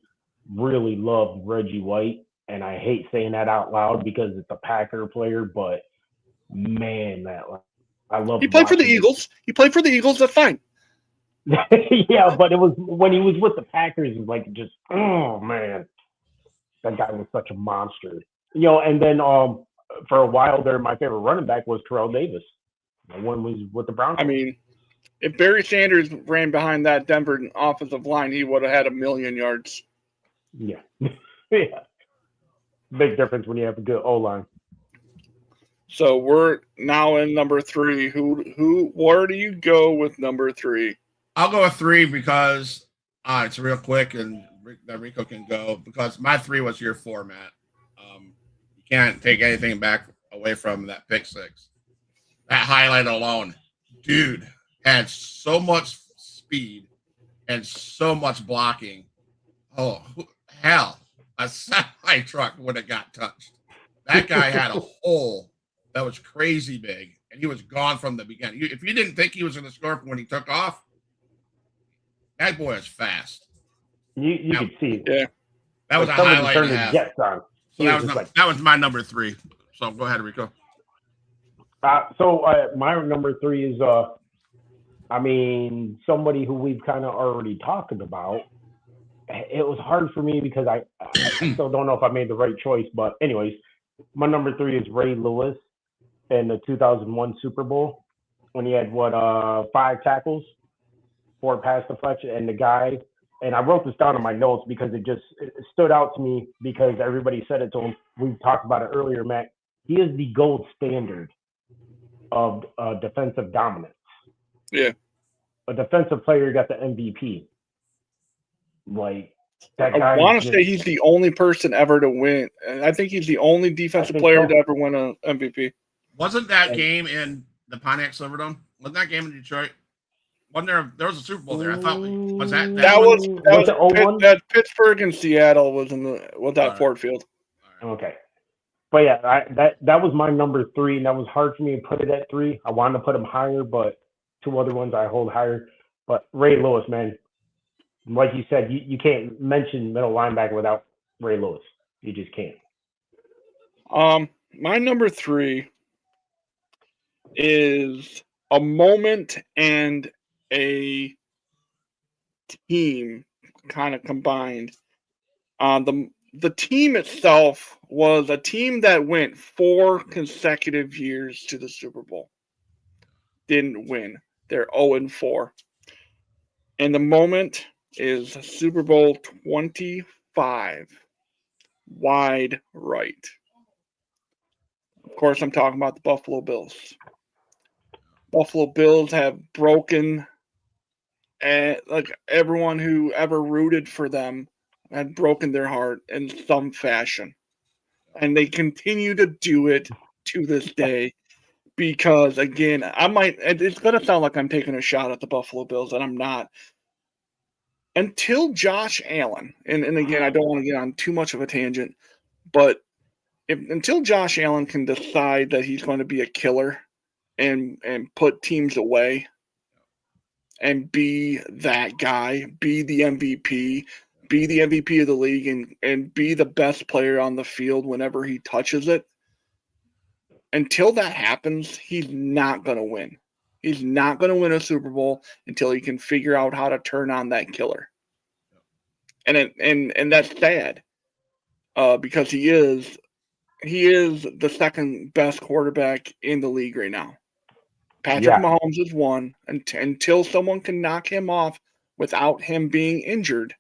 really loved Reggie White, and I hate saying that out loud because it's a Packer player, but man, I love. He played for the Eagles. He played for the Eagles. That's fine. Yeah, but it was when he was with the Packers. It was like just oh man, that guy was such a monster. And then for a while there, my favorite running back was Terrell Davis. One was with the Broncos. I mean, if Barry Sanders ran behind that Denver offensive line, he would have had 1,000,000 yards. Yeah. Yeah. Big difference when you have a good O-line. So we're now in number 3. Where do you go with number 3? I'll go with 3 because it's real quick and that Rico can go because my 3 was your 4, Matt. You can't take anything back away from that pick 6. That highlight alone, dude, had so much speed and so much blocking. Oh, hell, a semi truck would have got touched. That guy had a hole that was crazy big, and he was gone from the beginning. If you didn't think he was going to score when he took off, that boy is fast. You could see it. Yeah. That was a highlight and a half. So that was my number 3. So go ahead, Rico. So my number 3 is I mean, somebody who we've kind of already talked about. It was hard for me because I still don't know if I made the right choice. But anyways, my number 3 is Ray Lewis in the 2001 Super Bowl when he had 5 tackles, 4 pass deflection, and the guy. And I wrote this down in my notes because it stood out to me because everybody said it to him. We talked about it earlier, Matt. He is the gold standard of defensive dominance. Yeah. A defensive player got the MVP. Like that I guy. want to say he's the only person ever to win. I think he's the only defensive player to ever win an MVP. Wasn't that game in the Pontiac Silverdome? Wasn't that game in Detroit? Wasn't there was a Super Bowl there? I thought was that was Pittsburgh and Seattle was that Ford Field. Okay. But yeah, that was my number 3, and that was hard for me to put it at 3. I wanted to put him higher, but 2 other ones I hold higher. But Ray Lewis, man, like you said, you can't mention middle linebacker without Ray Lewis. You just can't. My number 3 is a moment and a team kind of combined. The team itself was a team that went 4 consecutive years to the Super Bowl. Didn't win. They're 0-4. And the moment is Super Bowl 25. Wide right. Of course, I'm talking about the Buffalo Bills. Buffalo Bills have broken, like everyone who ever rooted for them had broken their heart in some fashion. And they continue to do it to this day because, again, it's going to sound like I'm taking a shot at the Buffalo Bills, and I'm not. Until Josh Allen, and again, I don't want to get on too much of a tangent, but until Josh Allen can decide that he's going to be a killer and put teams away and be that guy, be the MVP, be the MVP of the league, and be the best player on the field whenever he touches it, until that happens, he's not going to win. He's not going to win a Super Bowl until he can figure out how to turn on that killer. And that's sad because he is the second best quarterback in the league right now. Patrick Mahomes is 1 until someone can knock him off without him being injured.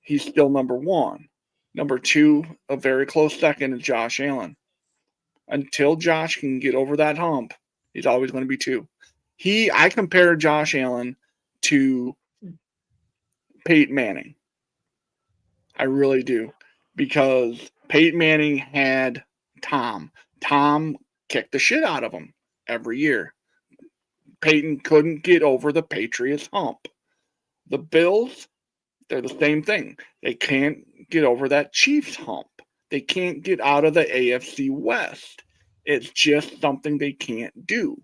He's still number 1. Number 2, a very close second, is Josh Allen. Until Josh can get over that hump, he's always going to be 2. I compare Josh Allen to Peyton Manning. I really do. Because Peyton Manning had Tom. Tom kicked the shit out of him every year. Peyton couldn't get over the Patriots hump. The Bills, they're the same thing. They can't get over that Chiefs hump. They can't get out of the AFC West. It's just something they can't do.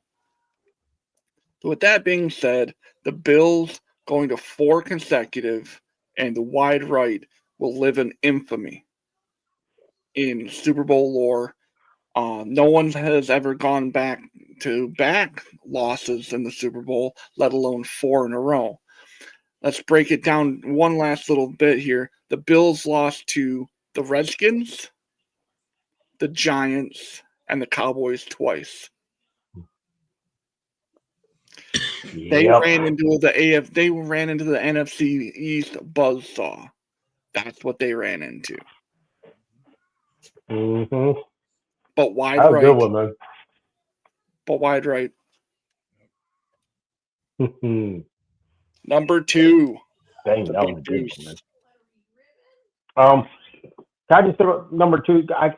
So with that being said, the Bills going to 4 consecutive and the wide right will live in infamy in Super Bowl lore. No one has ever gone back losses in the Super Bowl, let alone 4 in a row. Let's break it down one last little bit here. The Bills lost to the Redskins, the Giants, and the Cowboys twice. They ran into the NFC East buzzsaw. That's what they ran into. Mm-hmm. But wide That's right. A good one, man. But wide right. Number 2. Dang, that was a good one, man. Can I just throw number 2? I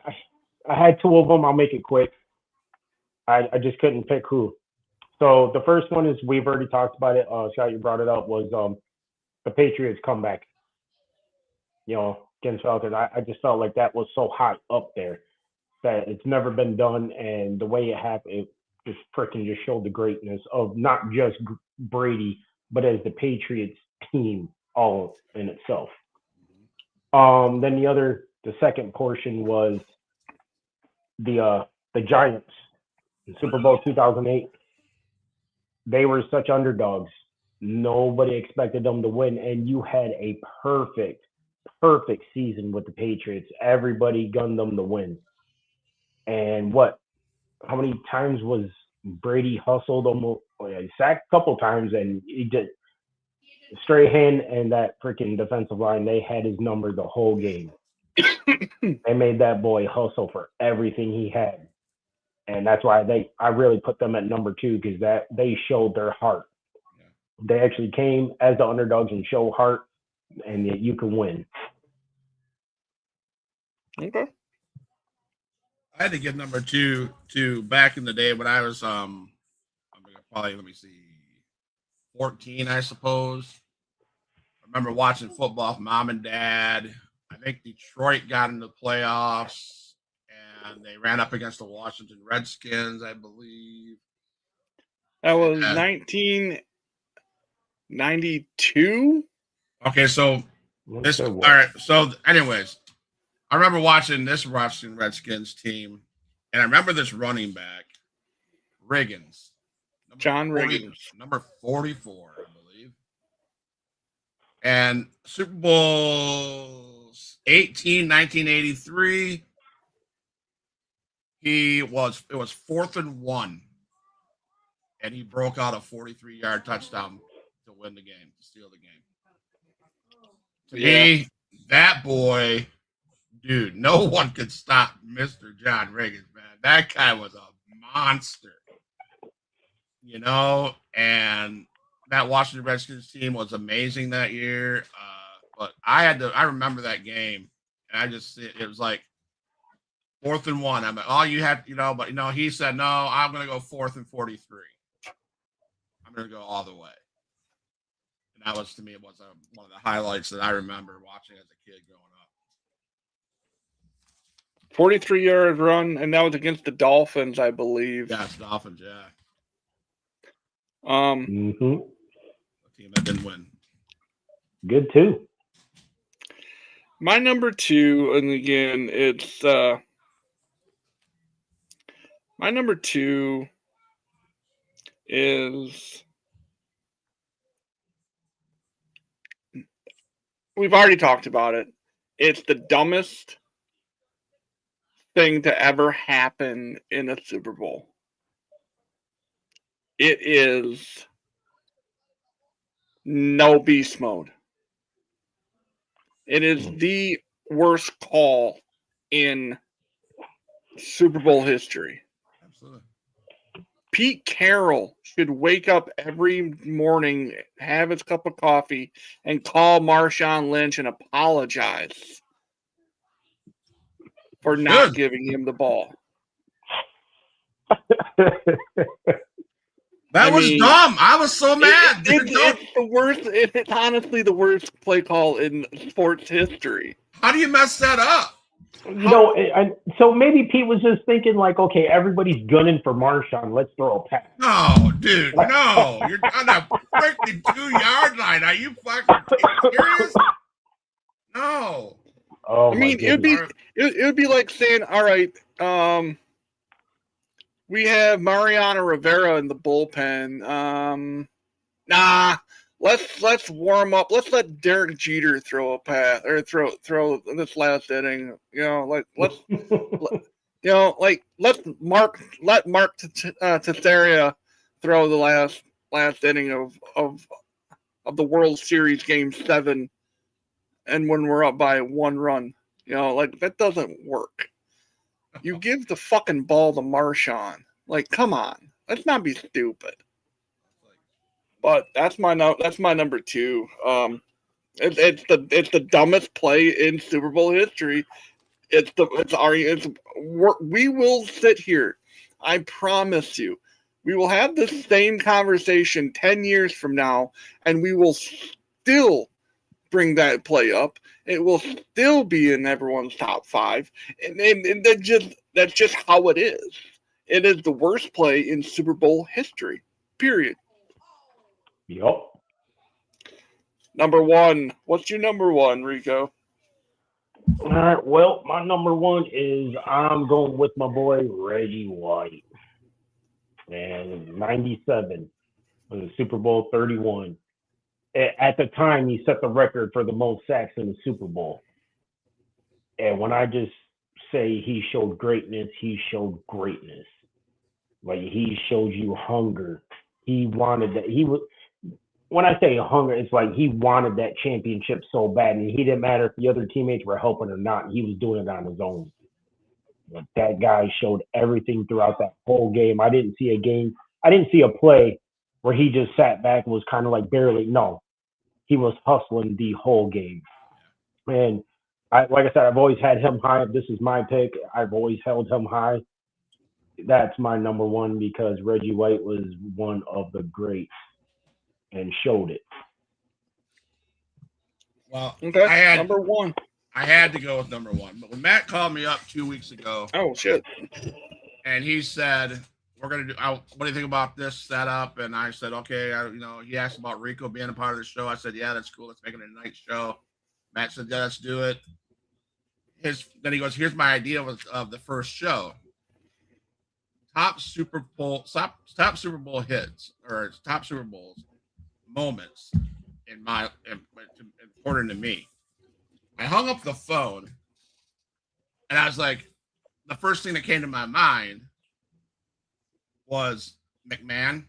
had 2 of them. I'll make it quick. I just couldn't pick who. So the first one is, we've already talked about it. Scott, you brought it up, was the Patriots comeback. Against Falcons. I just felt like that was so high up there that it's never been done, and the way it happened, it just freaking just showed the greatness of not just Brady, but as the Patriots team all in itself. Then the second portion was the Giants in Super Bowl 2008. they were such underdogs. Nobody expected them to win, and you had a perfect season with the Patriots. Everybody gunned them to win. And how many times was Brady hustled almost? He sacked a couple times, and he did. Strahan and that freaking defensive line, they had his number the whole game. They made that boy hustle for everything he had. And that's why I really put them at number 2, because that they showed their heart. Yeah. They actually came as the underdogs and show heart, and you can win. Okay. I had to give number 2 to back in the day when I was I'm gonna probably, let me see, 14, I suppose. I remember watching football with mom and dad. I think Detroit got into the playoffs, and they ran up against the Washington Redskins, I believe. That was 1992. Okay, so this. All right. So, anyways, I remember watching this Washington Redskins team, and I remember this running back, Riggins, John Riggins, number 44, I believe. And Super Bowl 18, 1983, it was 4th and 1, and he broke out a 43-yard touchdown to win the game, to steal the game. To me, that boy, dude, no one could stop Mr. John Riggins, man. That guy was a monster, and that Washington Redskins team was amazing that year. But I remember that game, and it was like 4th and 1. I'm like, oh, you have, but he said, no, I'm going to go 4th and 43. I'm going to go all the way. And that was, to me, one of the highlights that I remember watching as a kid growing up. 43-yard run, and that was against the Dolphins, I believe. Yeah, it's Dolphins, yeah. The team that didn't win. Good too. My number 2, and again, it's my number 2 is, we've already talked about it. It's the dumbest thing to ever happen in a Super Bowl. It is no beast mode. It is the worst call in Super Bowl history. Absolutely. Pete Carroll should wake up every morning, have his cup of coffee, and call Marshawn Lynch and apologize for not giving him the ball. That was dumb. I was so mad. It's the worst. It's honestly the worst play call in sports history. How do you mess that up? So maybe Pete was just thinking like, okay, everybody's gunning for Marshawn. Let's throw a pass. No, dude, no. You're on the freaking 2-yard line. Are you fucking serious? No. Oh, I mean, it would be like saying, all right, we have Mariano Rivera in the bullpen. Let's warm up. Let's let Derek Jeter throw a pass or throw this last inning. Let Mark Teixeira throw the last inning of the World Series Game 7, and when we're up by 1 run, that doesn't work. You give the fucking ball to Marshawn. Come on, let's not be stupid. But that's my number 2. It's the dumbest play in Super Bowl history. We will sit here. I promise you, we will have the same conversation 10 years from now, and we will still bring that play up. It will still be in everyone's top 5, and that's just how it is. It is the worst play in Super Bowl history. Period. Yep. Number 1. What's your number 1, Rico? All right. Well, my number 1 is I'm going with my boy Reggie White. And 97. Was it Super Bowl 31? At the time, he set the record for the most sacks in the Super Bowl. And when I just say he showed greatness, he showed greatness. Like, he showed you hunger. He wanted that. When I say hunger, it's like he wanted that championship so bad, and he didn't matter if the other teammates were helping or not. He was doing it on his own. But that guy showed everything throughout that whole game. I didn't see a play where he just sat back and was kind of like barely. No, he was hustling the whole game. And like I said, I've always had him high. This is my pick. I've always held him high. That's my number one because Reggie White was one of the greats and showed it. Well, Okay, number one. I had to go with number one. But when Matt called me up 2 weeks ago. Oh, shit. And he said, we're going to do, what do you think about this setup? And I said, okay. He asked about Rico being a part of the show. I said, yeah, that's cool. Let's make it a night show. Matt said, yeah, let's do it. Then he goes, here's my idea of the first show. Top Super Bowl hits or top Super Bowls moments important to me. I hung up the phone and I was like, the first thing that came to my mind was McMahon,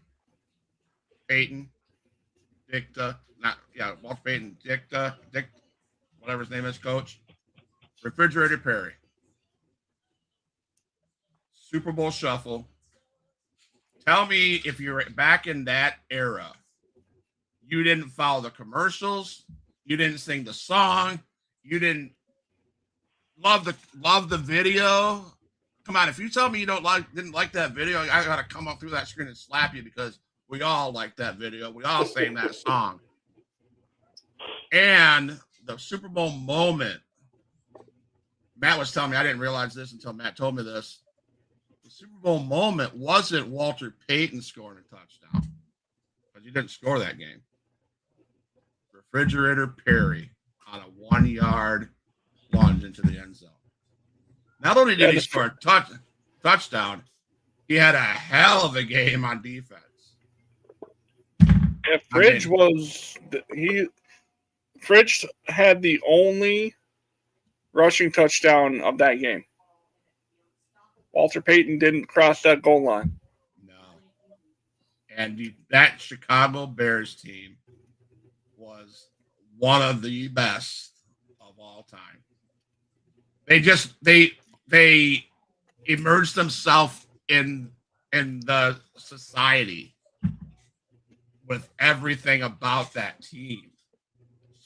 Peyton, Walter Payton, Dick, whatever his name is, coach, Refrigerator Perry. Super Bowl Shuffle. Tell me if you're back in that era, you didn't follow the commercials, you didn't sing the song, you didn't love the video. Come on, if you tell me you didn't like that video, I gotta come up through that screen and slap you because we all like that video. We all sang that song. And the Super Bowl moment, Matt was telling me, I didn't realize this until Matt told me this. The Super Bowl moment wasn't Walter Payton scoring a touchdown because he didn't score that game. Refrigerator Perry on a 1-yard plunge into the end zone. Not only did he score a touchdown, he had a hell of a game on defense. Yeah, Fridge had the only rushing touchdown of that game. Walter Payton didn't cross that goal line. No. And that Chicago Bears team was one of the best of all time. They immersed themselves in the society with everything about that team.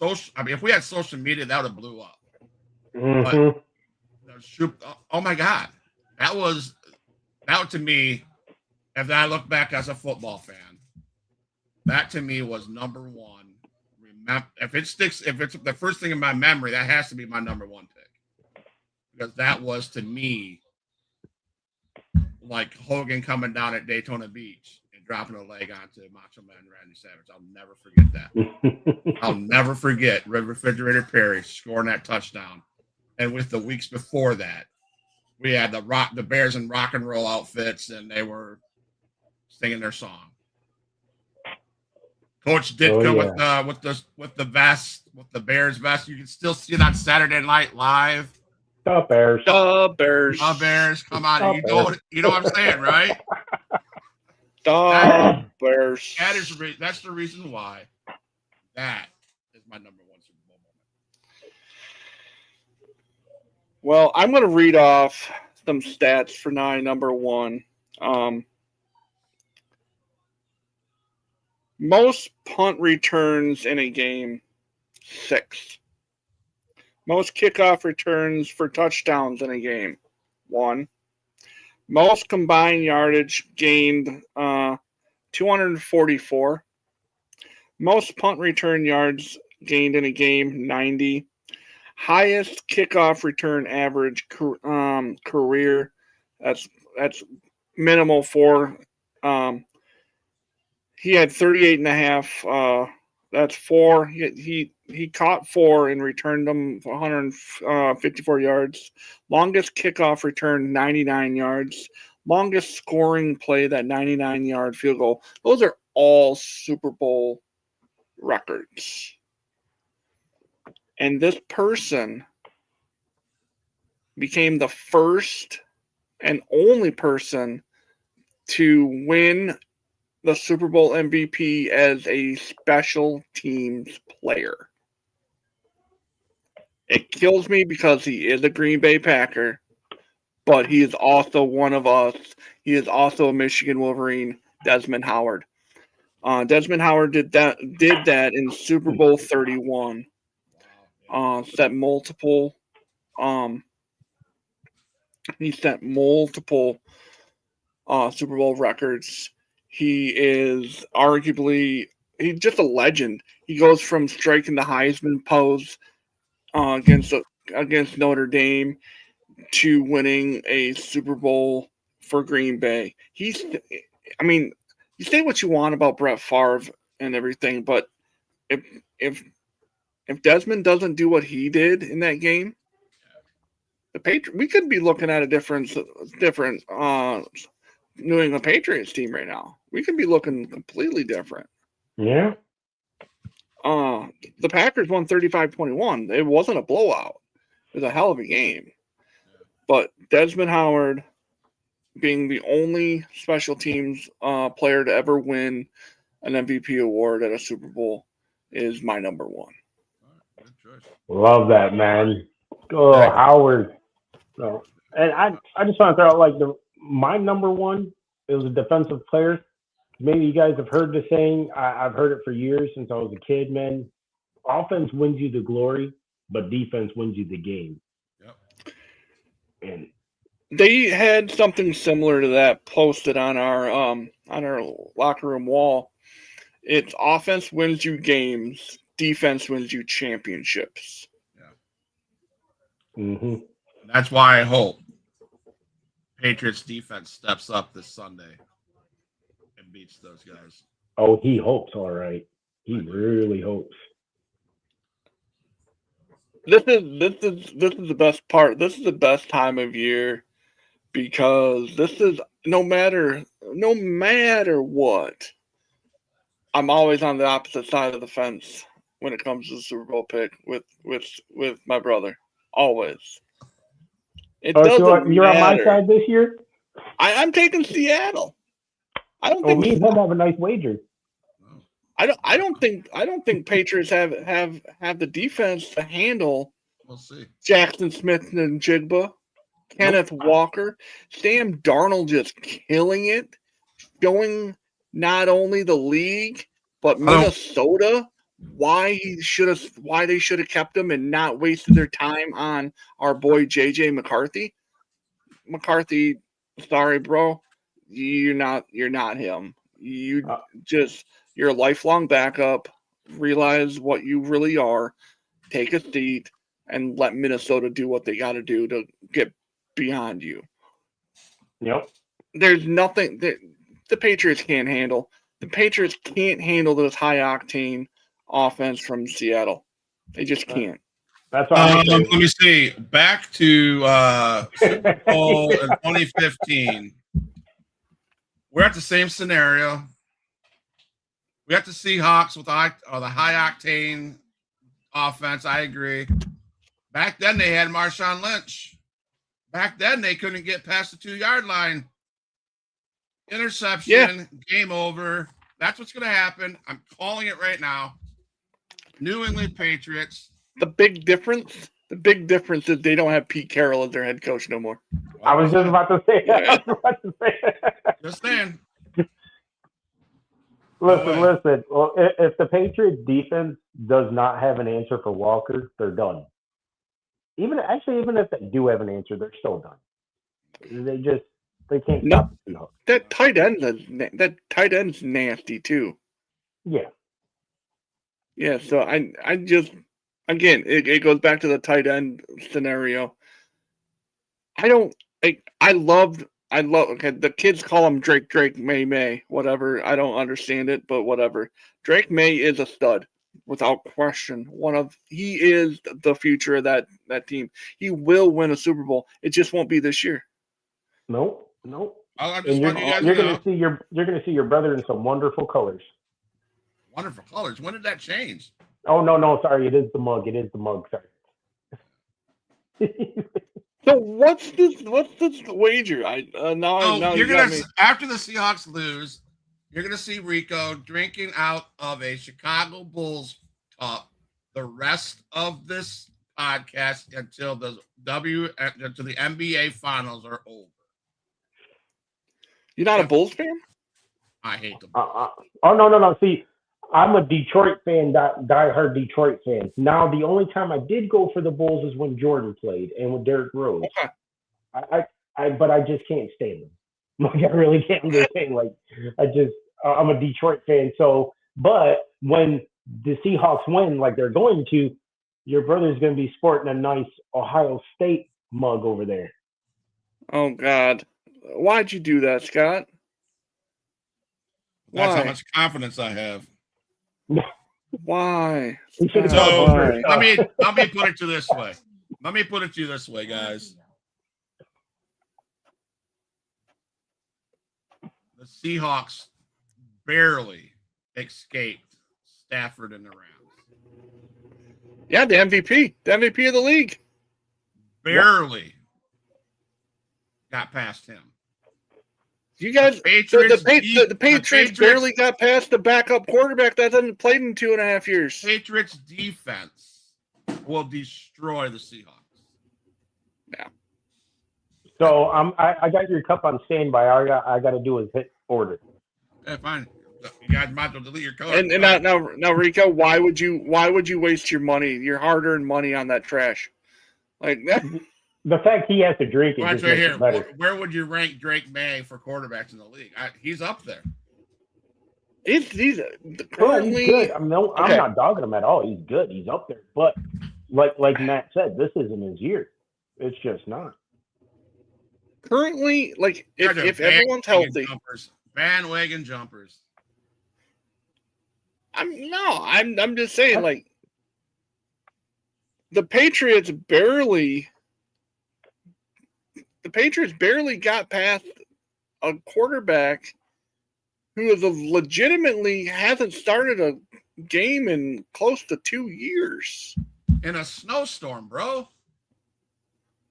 If we had social media, that would have blew up. Mm-hmm. But oh my God. That to me, if I look back as a football fan, that to me was number one. If it's the first thing in my memory, that has to be my number one pick. Because that was to me like Hogan coming down at Daytona Beach and dropping a leg onto Macho Man Randy Savage. I'll never forget that. I'll never forget Refrigerator Perry scoring that touchdown. And with the weeks before that, we had the Bears in rock and roll outfits, and they were singing their song. Coach Ditka with the vest, with the Bears vest. You can still see it on Saturday Night Live. The Bears. The Bears. The Bears. Come on, you know what I'm saying, right? The Bears. That's the reason why that is my number one Super Bowl moment. Well, I'm going to read off some stats for number one. Most punt returns in a game, 6. Most kickoff returns for touchdowns in a game, 1. Most combined yardage gained, 244. Most punt return yards gained in a game, 90. Highest kickoff return average career. That's minimal for. He had 38.5. That's 4. He caught 4 and returned them for 154 yards. Longest kickoff return, 99 yards. Longest scoring play, that 99-yard field goal. Those are all Super Bowl records. And this person became the first and only person to win the Super Bowl MVP as a special teams player. It kills me because he is a Green Bay Packer, but he is also one of us. He is also a Michigan Wolverine, Desmond Howard. Desmond Howard did that in Super Bowl 31. Set multiple. He set multiple Super Bowl records. He is arguably he's just a legend. He goes from striking the Heisman pose against Notre Dame to winning a Super Bowl for Green Bay. You say what you want about Brett Favre and everything, but if Desmond doesn't do what he did in that game, we could be looking at a different New England Patriots team right now. We could be looking completely different. Yeah. The Packers won 35-21. It wasn't a blowout. It was a hell of a game. But Desmond Howard, being the only special teams player to ever win an MVP award at a Super Bowl, is my number one. Good choice. Love that, man. Oh, Howard. So, and I just want to throw out like my number one is a defensive player. Maybe you guys have heard the saying. I've heard it for years since I was a kid, man. Offense wins you the glory, but defense wins you the game. Yep. And they had something similar to that posted on our locker room wall. It's offense wins you games, defense wins you championships. Yeah. Mm-hmm. That's why I hope Patriots defense steps up this Sunday and beats those guys. Oh, he hopes, all right. He really hopes. This is the best part. This is the best time of year because this is no matter what, I'm always on the opposite side of the fence when it comes to the Super Bowl pick with my brother. Always. It doesn't so you're matter. on my side this year? I'm taking Seattle. I don't Oh, think me and him have a nice wager. I don't think Patriots have the defense to handle We'll see. Jackson Smith and Jigba, Kenneth Walker, Sam Darnold just killing it, showing not only the league but Minnesota why they should have kept him and not wasted their time on our boy JJ McCarthy. McCarthy, sorry, bro, you're not him. You're a lifelong backup. Realize what you really are. Take a seat and let Minnesota do what they got to do to get beyond you. Yep. There's nothing that the Patriots can't handle. The Patriots can't handle this high octane offense from Seattle. They just can't. That's what I'm saying. Let me see. Back to Super Bowl in 2015. We're at the same scenario. We have the Seahawks with the high octane offense. I agree. Back then they had Marshawn Lynch. Back then they couldn't get past the 2-yard line. Interception, game over. That's what's going to happen. I'm calling it right now. New England Patriots. The big difference is they don't have Pete Carroll as their head coach no more. I was just about to say that. Just saying. Listen. Well, if the Patriots defense does not have an answer for Walker, they're done. Even if they do have an answer, they're still done. They can't stop the Seahawks. That tight end's nasty too. Yeah. Yeah, so I just again it goes back to the tight end scenario. I love okay, the kids call him Drake May, whatever. I don't understand it, but whatever. Drake May is a stud without question. He is the future of that team. He will win a Super Bowl. It just won't be this year. Nope. I'm just And letting you guys you're know. gonna see your brother in some wonderful colors. Wonderful colors. When did that change? Oh no, sorry, it is the mug. It is the mug. Sorry. So what's this wager? Now So you got me. after the Seahawks lose, you're gonna see Rico drinking out of a Chicago Bulls cup the rest of this podcast until the NBA finals are over. You're not a Bulls fan? I hate them. Oh no. See, I'm a Detroit fan, diehard Detroit fan. Now the only time I did go for the Bulls is when Jordan played and with Derrick Rose. Okay. But I just can't stand them. Like I really can't understand. Like I'm a Detroit fan. So, but when the Seahawks win, like they're going to, your brother's going to be sporting a nice Ohio State mug over there. Oh God, why'd you do that, Scott? That's Why? how much confidence I have. Why? So Why? let me put it to you this way. Let me put it to you this way, guys. The Seahawks barely escaped Stafford and the Rams. Yeah, the MVP of the league. Barely got past him. You guys, the Patriots barely got past the backup quarterback that hasn't played in 2.5 years. Patriots defense will destroy the Seahawks. Yeah. So I got your cup on standby. All I got to do is hit order. Okay, fine. You guys might as well delete your code. And now, Rico, why would you waste your money, your hard-earned money, on that trash? Like that. The fact he has to drink it Watch just right makes here. it better. Where would you rank Drake May for quarterbacks in the league? He's up there. He's currently good. I'm not dogging him at all. He's good. He's up there. But like Matt said, this isn't his year. It's just not. Currently, like if everyone's healthy, bandwagon jumpers. I'm just saying, like, the Patriots barely got past a quarterback who is legitimately hasn't started a game in close to 2 years. In a snowstorm, bro.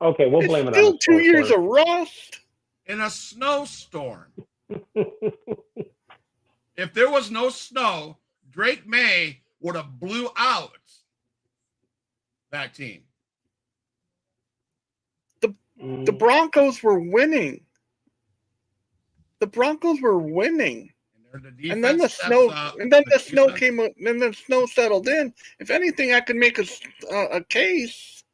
Okay, we'll blame it on still 2 years of rust. In a snowstorm. If there was no snow, Drake May would have blew out that team. The Broncos were winning. And then the snow came up, and then snow settled in. If anything, I can make a case.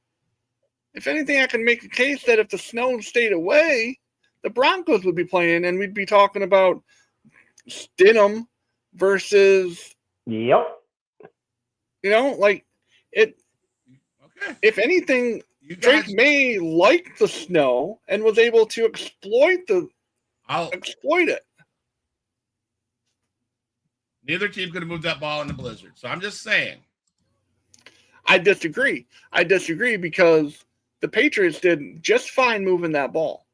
If anything, I can make a case that if the snow stayed away, the Broncos would be playing, and we'd be talking about Stidham versus. Yep. You know, like it. Okay. If anything, Drake May liked the snow and was able to exploit it. Neither team could have moved that ball in the blizzard. So I'm just saying. I disagree because the Patriots did just fine moving that ball.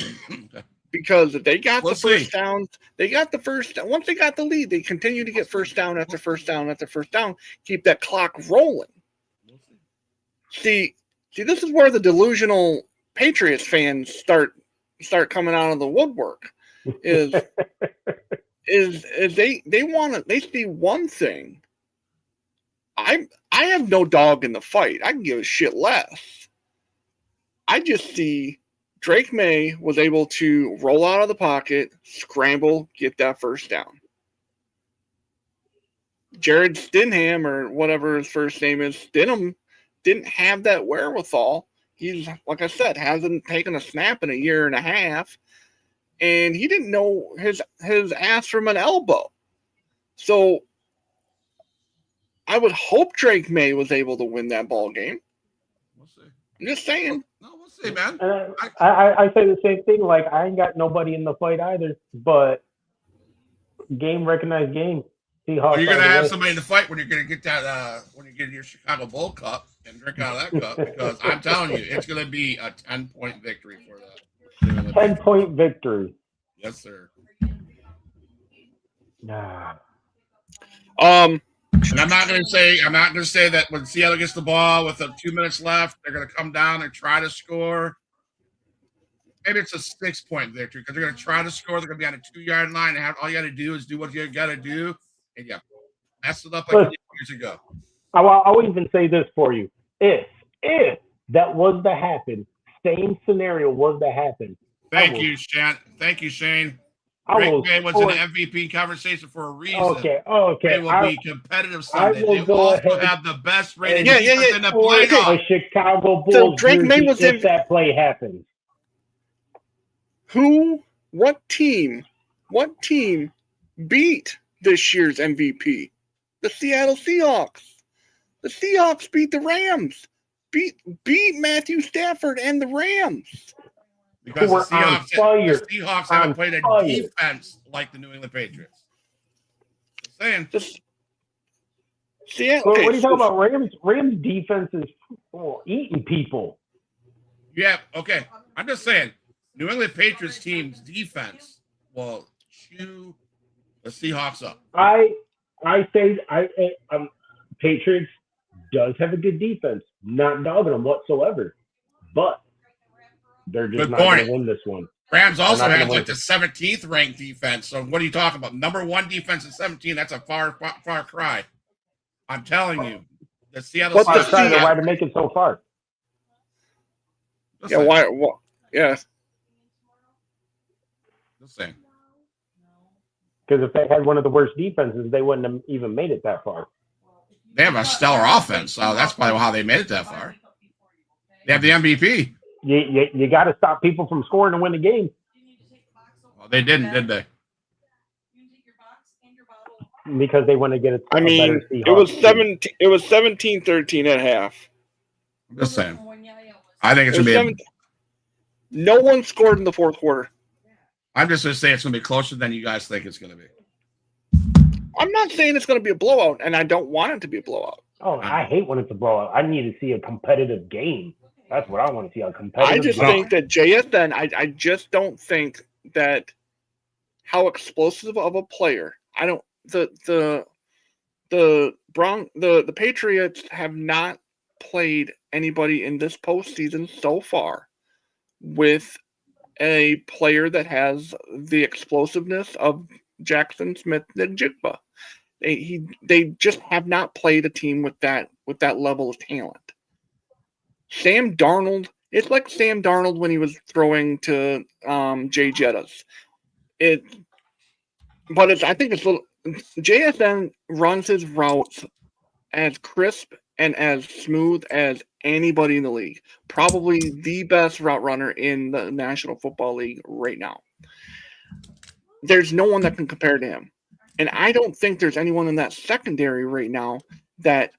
Okay. Because they got the first downs. Once they got the lead, they continue to get first down after first down after first down, keep that clock rolling. See, this is where the delusional Patriots fans start coming out of the woodwork. Is they see one thing. I have no dog in the fight. I can give a shit less. I just see Drake May was able to roll out of the pocket, scramble, get that first down. Jared Stidham, or whatever his first name is, Stidham, didn't have that wherewithal. He's, like I said, hasn't taken a snap in 1.5 years, and he didn't know his ass from an elbow. So I would hope Drake May was able to win that ball game. We'll see. I'm just saying. No, we'll see, man. I say the same thing. Like, I ain't got nobody in the fight either, but game recognized game. Well, you're gonna have somebody in the fight when you're gonna get that when you get your Chicago Bull Cup and drink out of that cup, because I'm telling you, it's gonna be a 10-point victory for that. New 10-point victory. Yes, sir. Nah. And I'm not going to say that when Seattle gets the ball with 2 minutes left, they're going to come down and try to score. Maybe it's a 6-point victory because they're going to try to score. They're going to be on a 2-yard line, and all you got to do is do what you got to do, and yeah, mess it up like you did years ago. I'll even say this for you: if that was to happen, same scenario was to happen. Thank you, Shane. Green Bay was in the MVP conversation for a reason. Okay. They will be competitive Sunday. They also have the best rated defense in the playoffs. The Chicago Bulls. So Drake May was if that play happens. What team beat this year's MVP? The Seattle Seahawks. The Seahawks beat the Rams. Beat Matthew Stafford and the Rams. Because the Seahawks haven't played a defense like the New England Patriots. Just saying. What are you talking about? Rams defense is eating people. Yeah, okay. I'm just saying, New England Patriots team's defense will chew the Seahawks up. I say Patriots does have a good defense. Not dogging them whatsoever, but they're just not going to win this one. Rams also have like the 17th ranked defense. So what are you talking about? Number 1 defense in 17. That's a far cry. I'm telling you, the Seattle Seahawks. Why to make it so far? Yeah. Why? Yeah. The same. Because if they had one of the worst defenses, they wouldn't have even made it that far. They have a stellar offense, so that's probably how they made it that far. They have the MVP. You got to stop people from scoring to win the game. Well, they didn't, did they? Because they want to get it. I mean, it was 17-13 at half. I'm just saying. I think it's going to be. No one scored in the fourth quarter. I'm just going to say it's going to be closer than you guys think it's going to be. I'm not saying it's going to be a blowout, and I don't want it to be a blowout. Oh, I hate when it's a blowout. I need to see a competitive game. That's what I want to see, a competitive game. Think that JSN, I just don't think that how explosive of a player. I don't the Patriots have not played anybody in this postseason so far with a player that has the explosiveness of Jackson Smith-Njigba. They just have not played a team with that level of talent. Sam Darnold, it's like Sam Darnold when he was throwing to Jay Jettas. I think it's a little. JSN runs his routes as crisp and as smooth as anybody in the league. Probably the best route runner in the National Football League right now. There's no one that can compare to him. And I don't think there's anyone in that secondary right now that,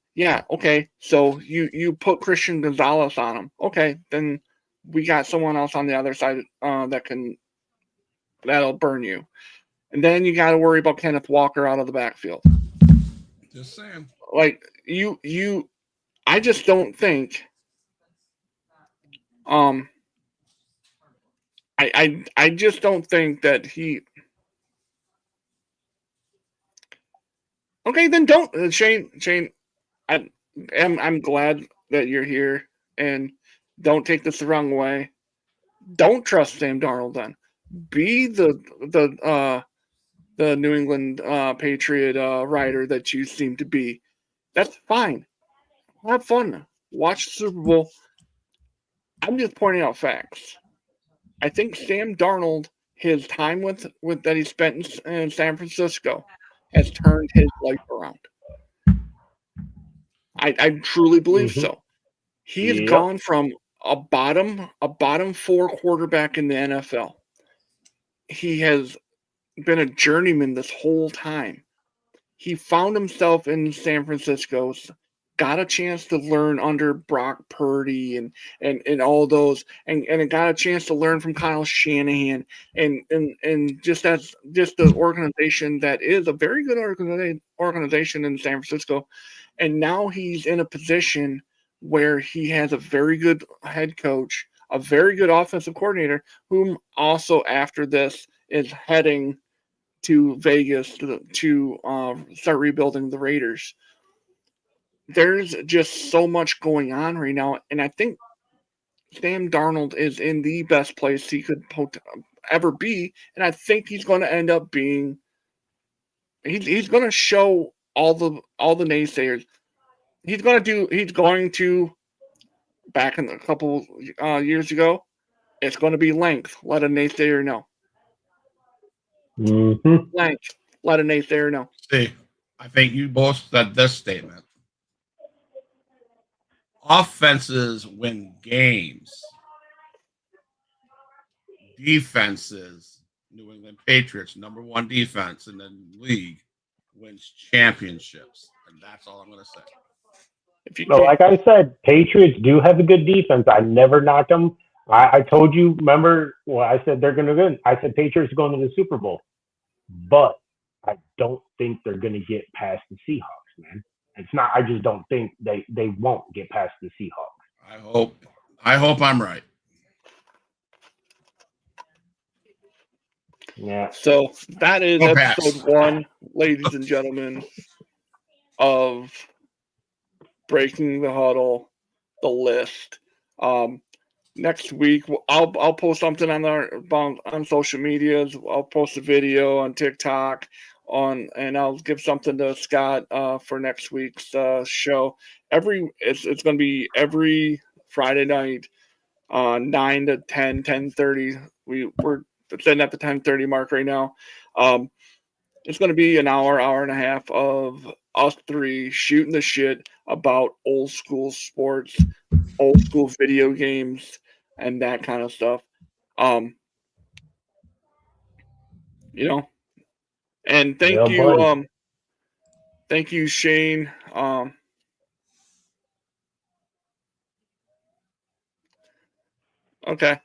so you put Christian Gonzalez on him. Okay, then we got someone else on the other side that'll burn you. And then you got to worry about Kenneth Walker out of the backfield. Just saying. Like I just don't think. I just don't think that he. Okay, then don't Shane. I'm glad that you're here, and don't take this the wrong way. Don't trust Sam Darnold. Then be the New England Patriot rider that you seem to be. That's fine. Have fun. Watch the Super Bowl. I'm just pointing out facts. I think Sam Darnold, his time with that he spent in San Francisco, has turned his life around. I truly believe so. He has gone from a bottom 4 quarterback in the NFL. He has been a journeyman this whole time. He found himself in San Francisco, got a chance to learn under Brock Purdy and all those, and got a chance to learn from Kyle Shanahan and just the organization that is a very good organization in San Francisco. And now he's in a position where he has a very good head coach, a very good offensive coordinator, whom also after this is heading to Vegas to start rebuilding the Raiders. There's just so much going on right now, and I think Sam Darnold is in the best place he could ever be, and I think he's going to end up being. He's going to show all the naysayers. He's going to back in a couple years ago. It's going to be length. Let a naysayer know. Mm-hmm. Length. Let a naysayer know. See, I think you both said this statement. Offenses win games. Defenses, New England Patriots, #1 defense in the league, wins championships. And that's all I'm going to say. So, like I said, Patriots do have a good defense. I never knocked them. I told you, remember, I said they're going to win. I said Patriots are going to the Super Bowl. But I don't think they're going to get past the Seahawks, man. It's not. I just don't think they won't get past the Seahawks. I hope I'm right. Yeah. So that is episode 1, ladies and gentlemen, of Breaking the Huddle, the list. Next week, I'll post something on social medias. I'll post a video on TikTok and I'll give something to Scott for next week's show. It's going to be every Friday night, 9 to 10, 10:30. We're sitting at the 10:30 mark right now. It's going to be an hour and a half of us three shooting the shit about old school sports, old school video games, and that kind of stuff. And thank you, Shane. Okay.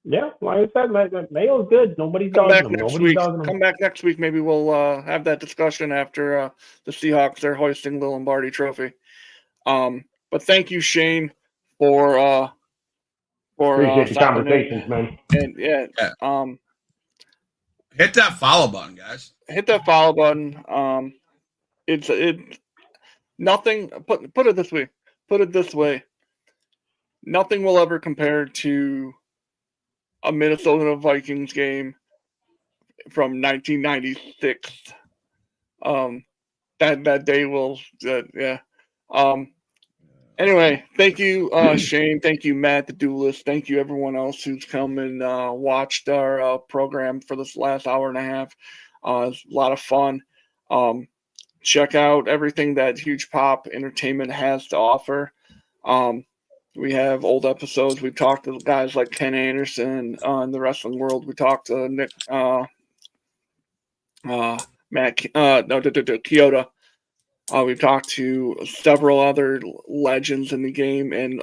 Yeah, like I said, Mayo's good. Nobody's dogging him. Nobody's dogging him. Come back next week. Maybe we'll have that discussion after the Seahawks are hoisting the Lombardi Trophy. But thank you, Shane, for appreciate the conversations, man. And hit that follow button, guys. Hit that follow button. It's nothing. Put it this way. Put it this way. Nothing will ever compare to a Minnesota Vikings game from 1996. That day will, yeah. Anyway, thank you, Shane. Thank you, Matt, the Duelist. Thank you, everyone else who's come and watched our program for this last hour and a half. It's a lot of fun. Check out everything that Huge Pop Entertainment has to offer. We have old episodes. We've talked to guys like Ken Anderson in the wrestling world. We talked to Nick, Kyoto. We've talked to several other legends in the game and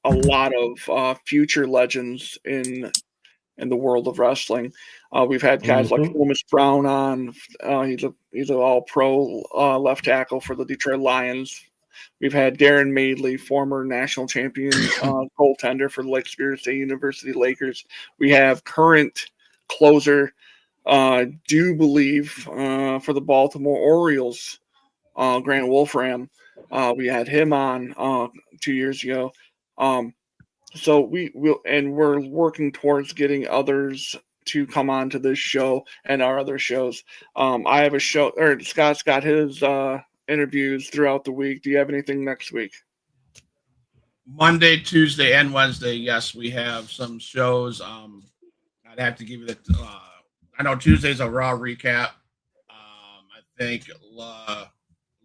a lot of future legends in the world of wrestling. We've had guys like Thomas Brown on. He's an all-pro left tackle for the Detroit Lions. We've had Darren Madeley, former national champion goaltender for the Lake Superior State University Lakers. We have current closer, do believe, for the Baltimore Orioles, Grant Wolfram. We had him on 2 years ago. So we're working towards getting others to come on to this show and our other shows. I have a show, or Scott's got his interviews throughout the week. Do you have anything next week? Monday, Tuesday, and Wednesday, yes, we have some shows. I'd have to give you the. I know Tuesday's a Raw recap. I think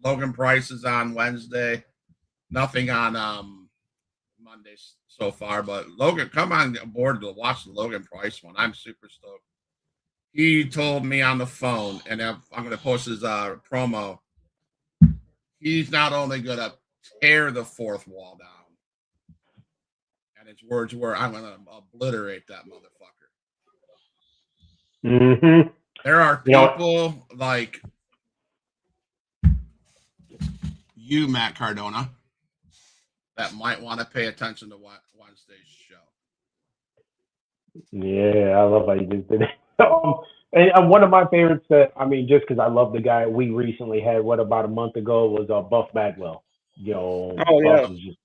Logan Price is on Wednesday. Nothing on Monday so far, but Logan, come on board to watch the Logan Price one. I'm super stoked. He told me on the phone, and I'm going to post his promo. He's not only going to tear the fourth wall down, and his words were, I'm going to obliterate that motherfucker. Mm-hmm. There are people like you, Matt Cardona, that might want to pay attention to Wednesday's show. Yeah, I love how you just did it. And one of my favorites just because I love the guy we recently had, about a month ago, was Buff Bagwell. Oh Buff yeah. is just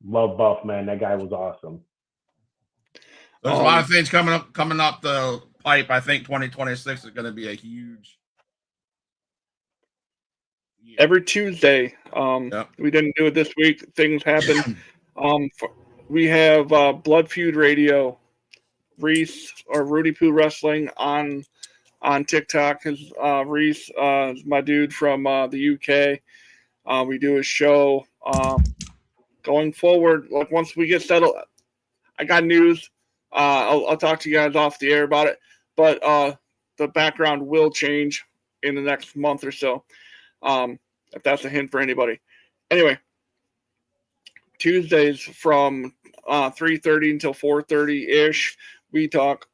love Buff, man. That guy was awesome. There's a lot of things coming up the pipe. I think 2026 is going to be a huge year. Every Tuesday. Yep. We didn't do it this week. Things happen. We have Blood Feud Radio, Reese or Rudy Poo Wrestling on TikTok. His Reese is my dude from the UK. We do a show. Going forward, like once we get settled, I got news. I'll talk to you guys off the air about it. But the background will change in the next month or so. If that's a hint for anybody. Anyway, Tuesdays from 3:30 until 4:30 ish, we talk.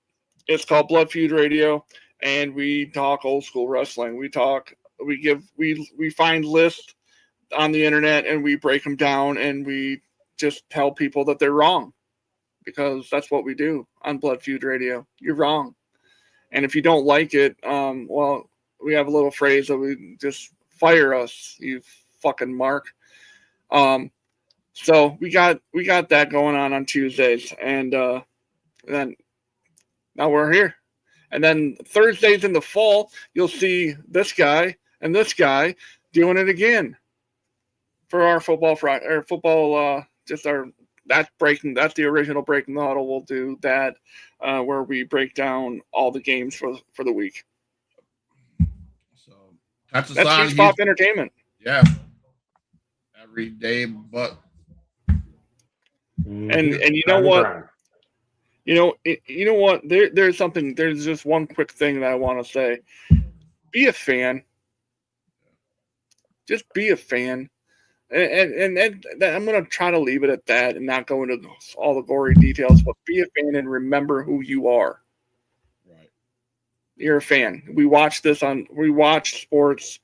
It's called Blood Feud Radio, and we talk old school wrestling. We find lists on the internet and we break them down and we just tell people that they're wrong, because that's what we do on Blood Feud Radio. You're wrong, and if you don't like it, well, we have a little phrase that we just fire us, you fucking mark. So we got that going on Tuesdays, and then now we're here. And then Thursdays in the fall, you'll see this guy and this guy doing it again for our football Friday or football. That's the original Breaking the Huddle. We'll do that where we break down all the games for the week. So that's Huge Pop Entertainment. Yeah, every day, but and you know what? You know what? There's just one quick thing that I want to say. Be a fan. Just be a fan. And I'm going to try to leave it at that and not go into all the gory details, but be a fan and remember who you are. Right. You're a fan. We watch sports.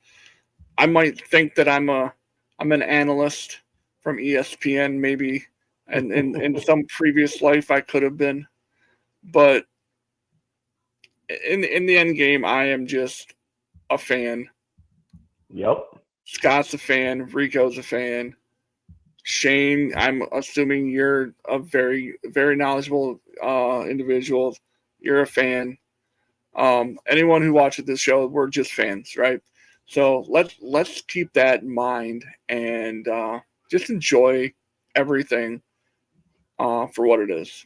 I might think that I'm an analyst from ESPN, maybe, and in some previous life I could have been. But in the end game, I am just a fan. Yep. Scott's a fan. Rico's a fan. Shane, I'm assuming you're a very, very knowledgeable individual. You're a fan. Anyone who watches this show, we're just fans, right? So let's keep that in mind and just enjoy everything for what it is.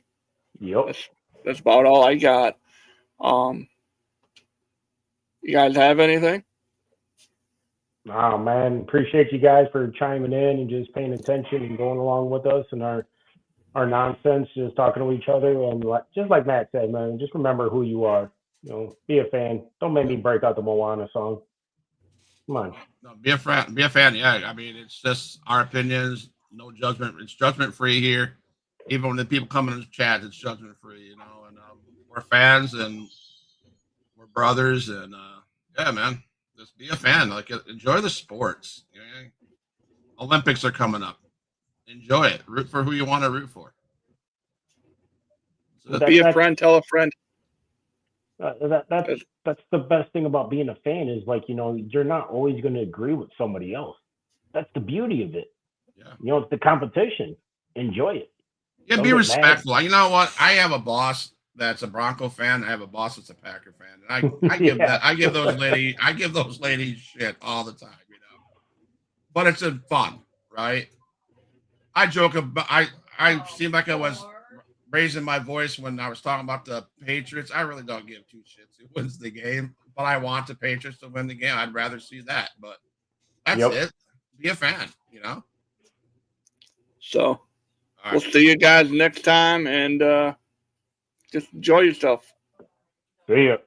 Yep. That's about all I got. You guys have anything? Oh man, appreciate you guys for chiming in and just paying attention and going along with us and our nonsense, just talking to each other. And just like Matt said, man, just remember who you are. Be a fan. Don't make me break out the Moana song. Come on. No, be a fan. Be a fan. Yeah, I mean, it's just our opinions. No judgment. It's judgment free here. Even when the people come in the chat, it's judgment free. And we're fans and we're brothers. And yeah, man, just be a fan. Like, enjoy the sports. Okay? Olympics are coming up. Enjoy it. Root for who you want to root for. So be a friend. Tell a friend. That's the best thing about being a fan is, like, you're not always going to agree with somebody else. That's the beauty of it. Yeah. It's the competition. Enjoy it. Yeah, Don't be get respectful. mad. You know what? I have a boss that's a Bronco fan. I have a boss that's a Packer fan, and I give those ladies shit all the time. But it's fun, right? I joke about. I seem like I was raising my voice when I was talking about the Patriots. I really don't give two shits who wins the game, but I want the Patriots to win the game. I'd rather see that, but that's it. Be a fan, So we'll see you guys next time, and just enjoy yourself. See ya.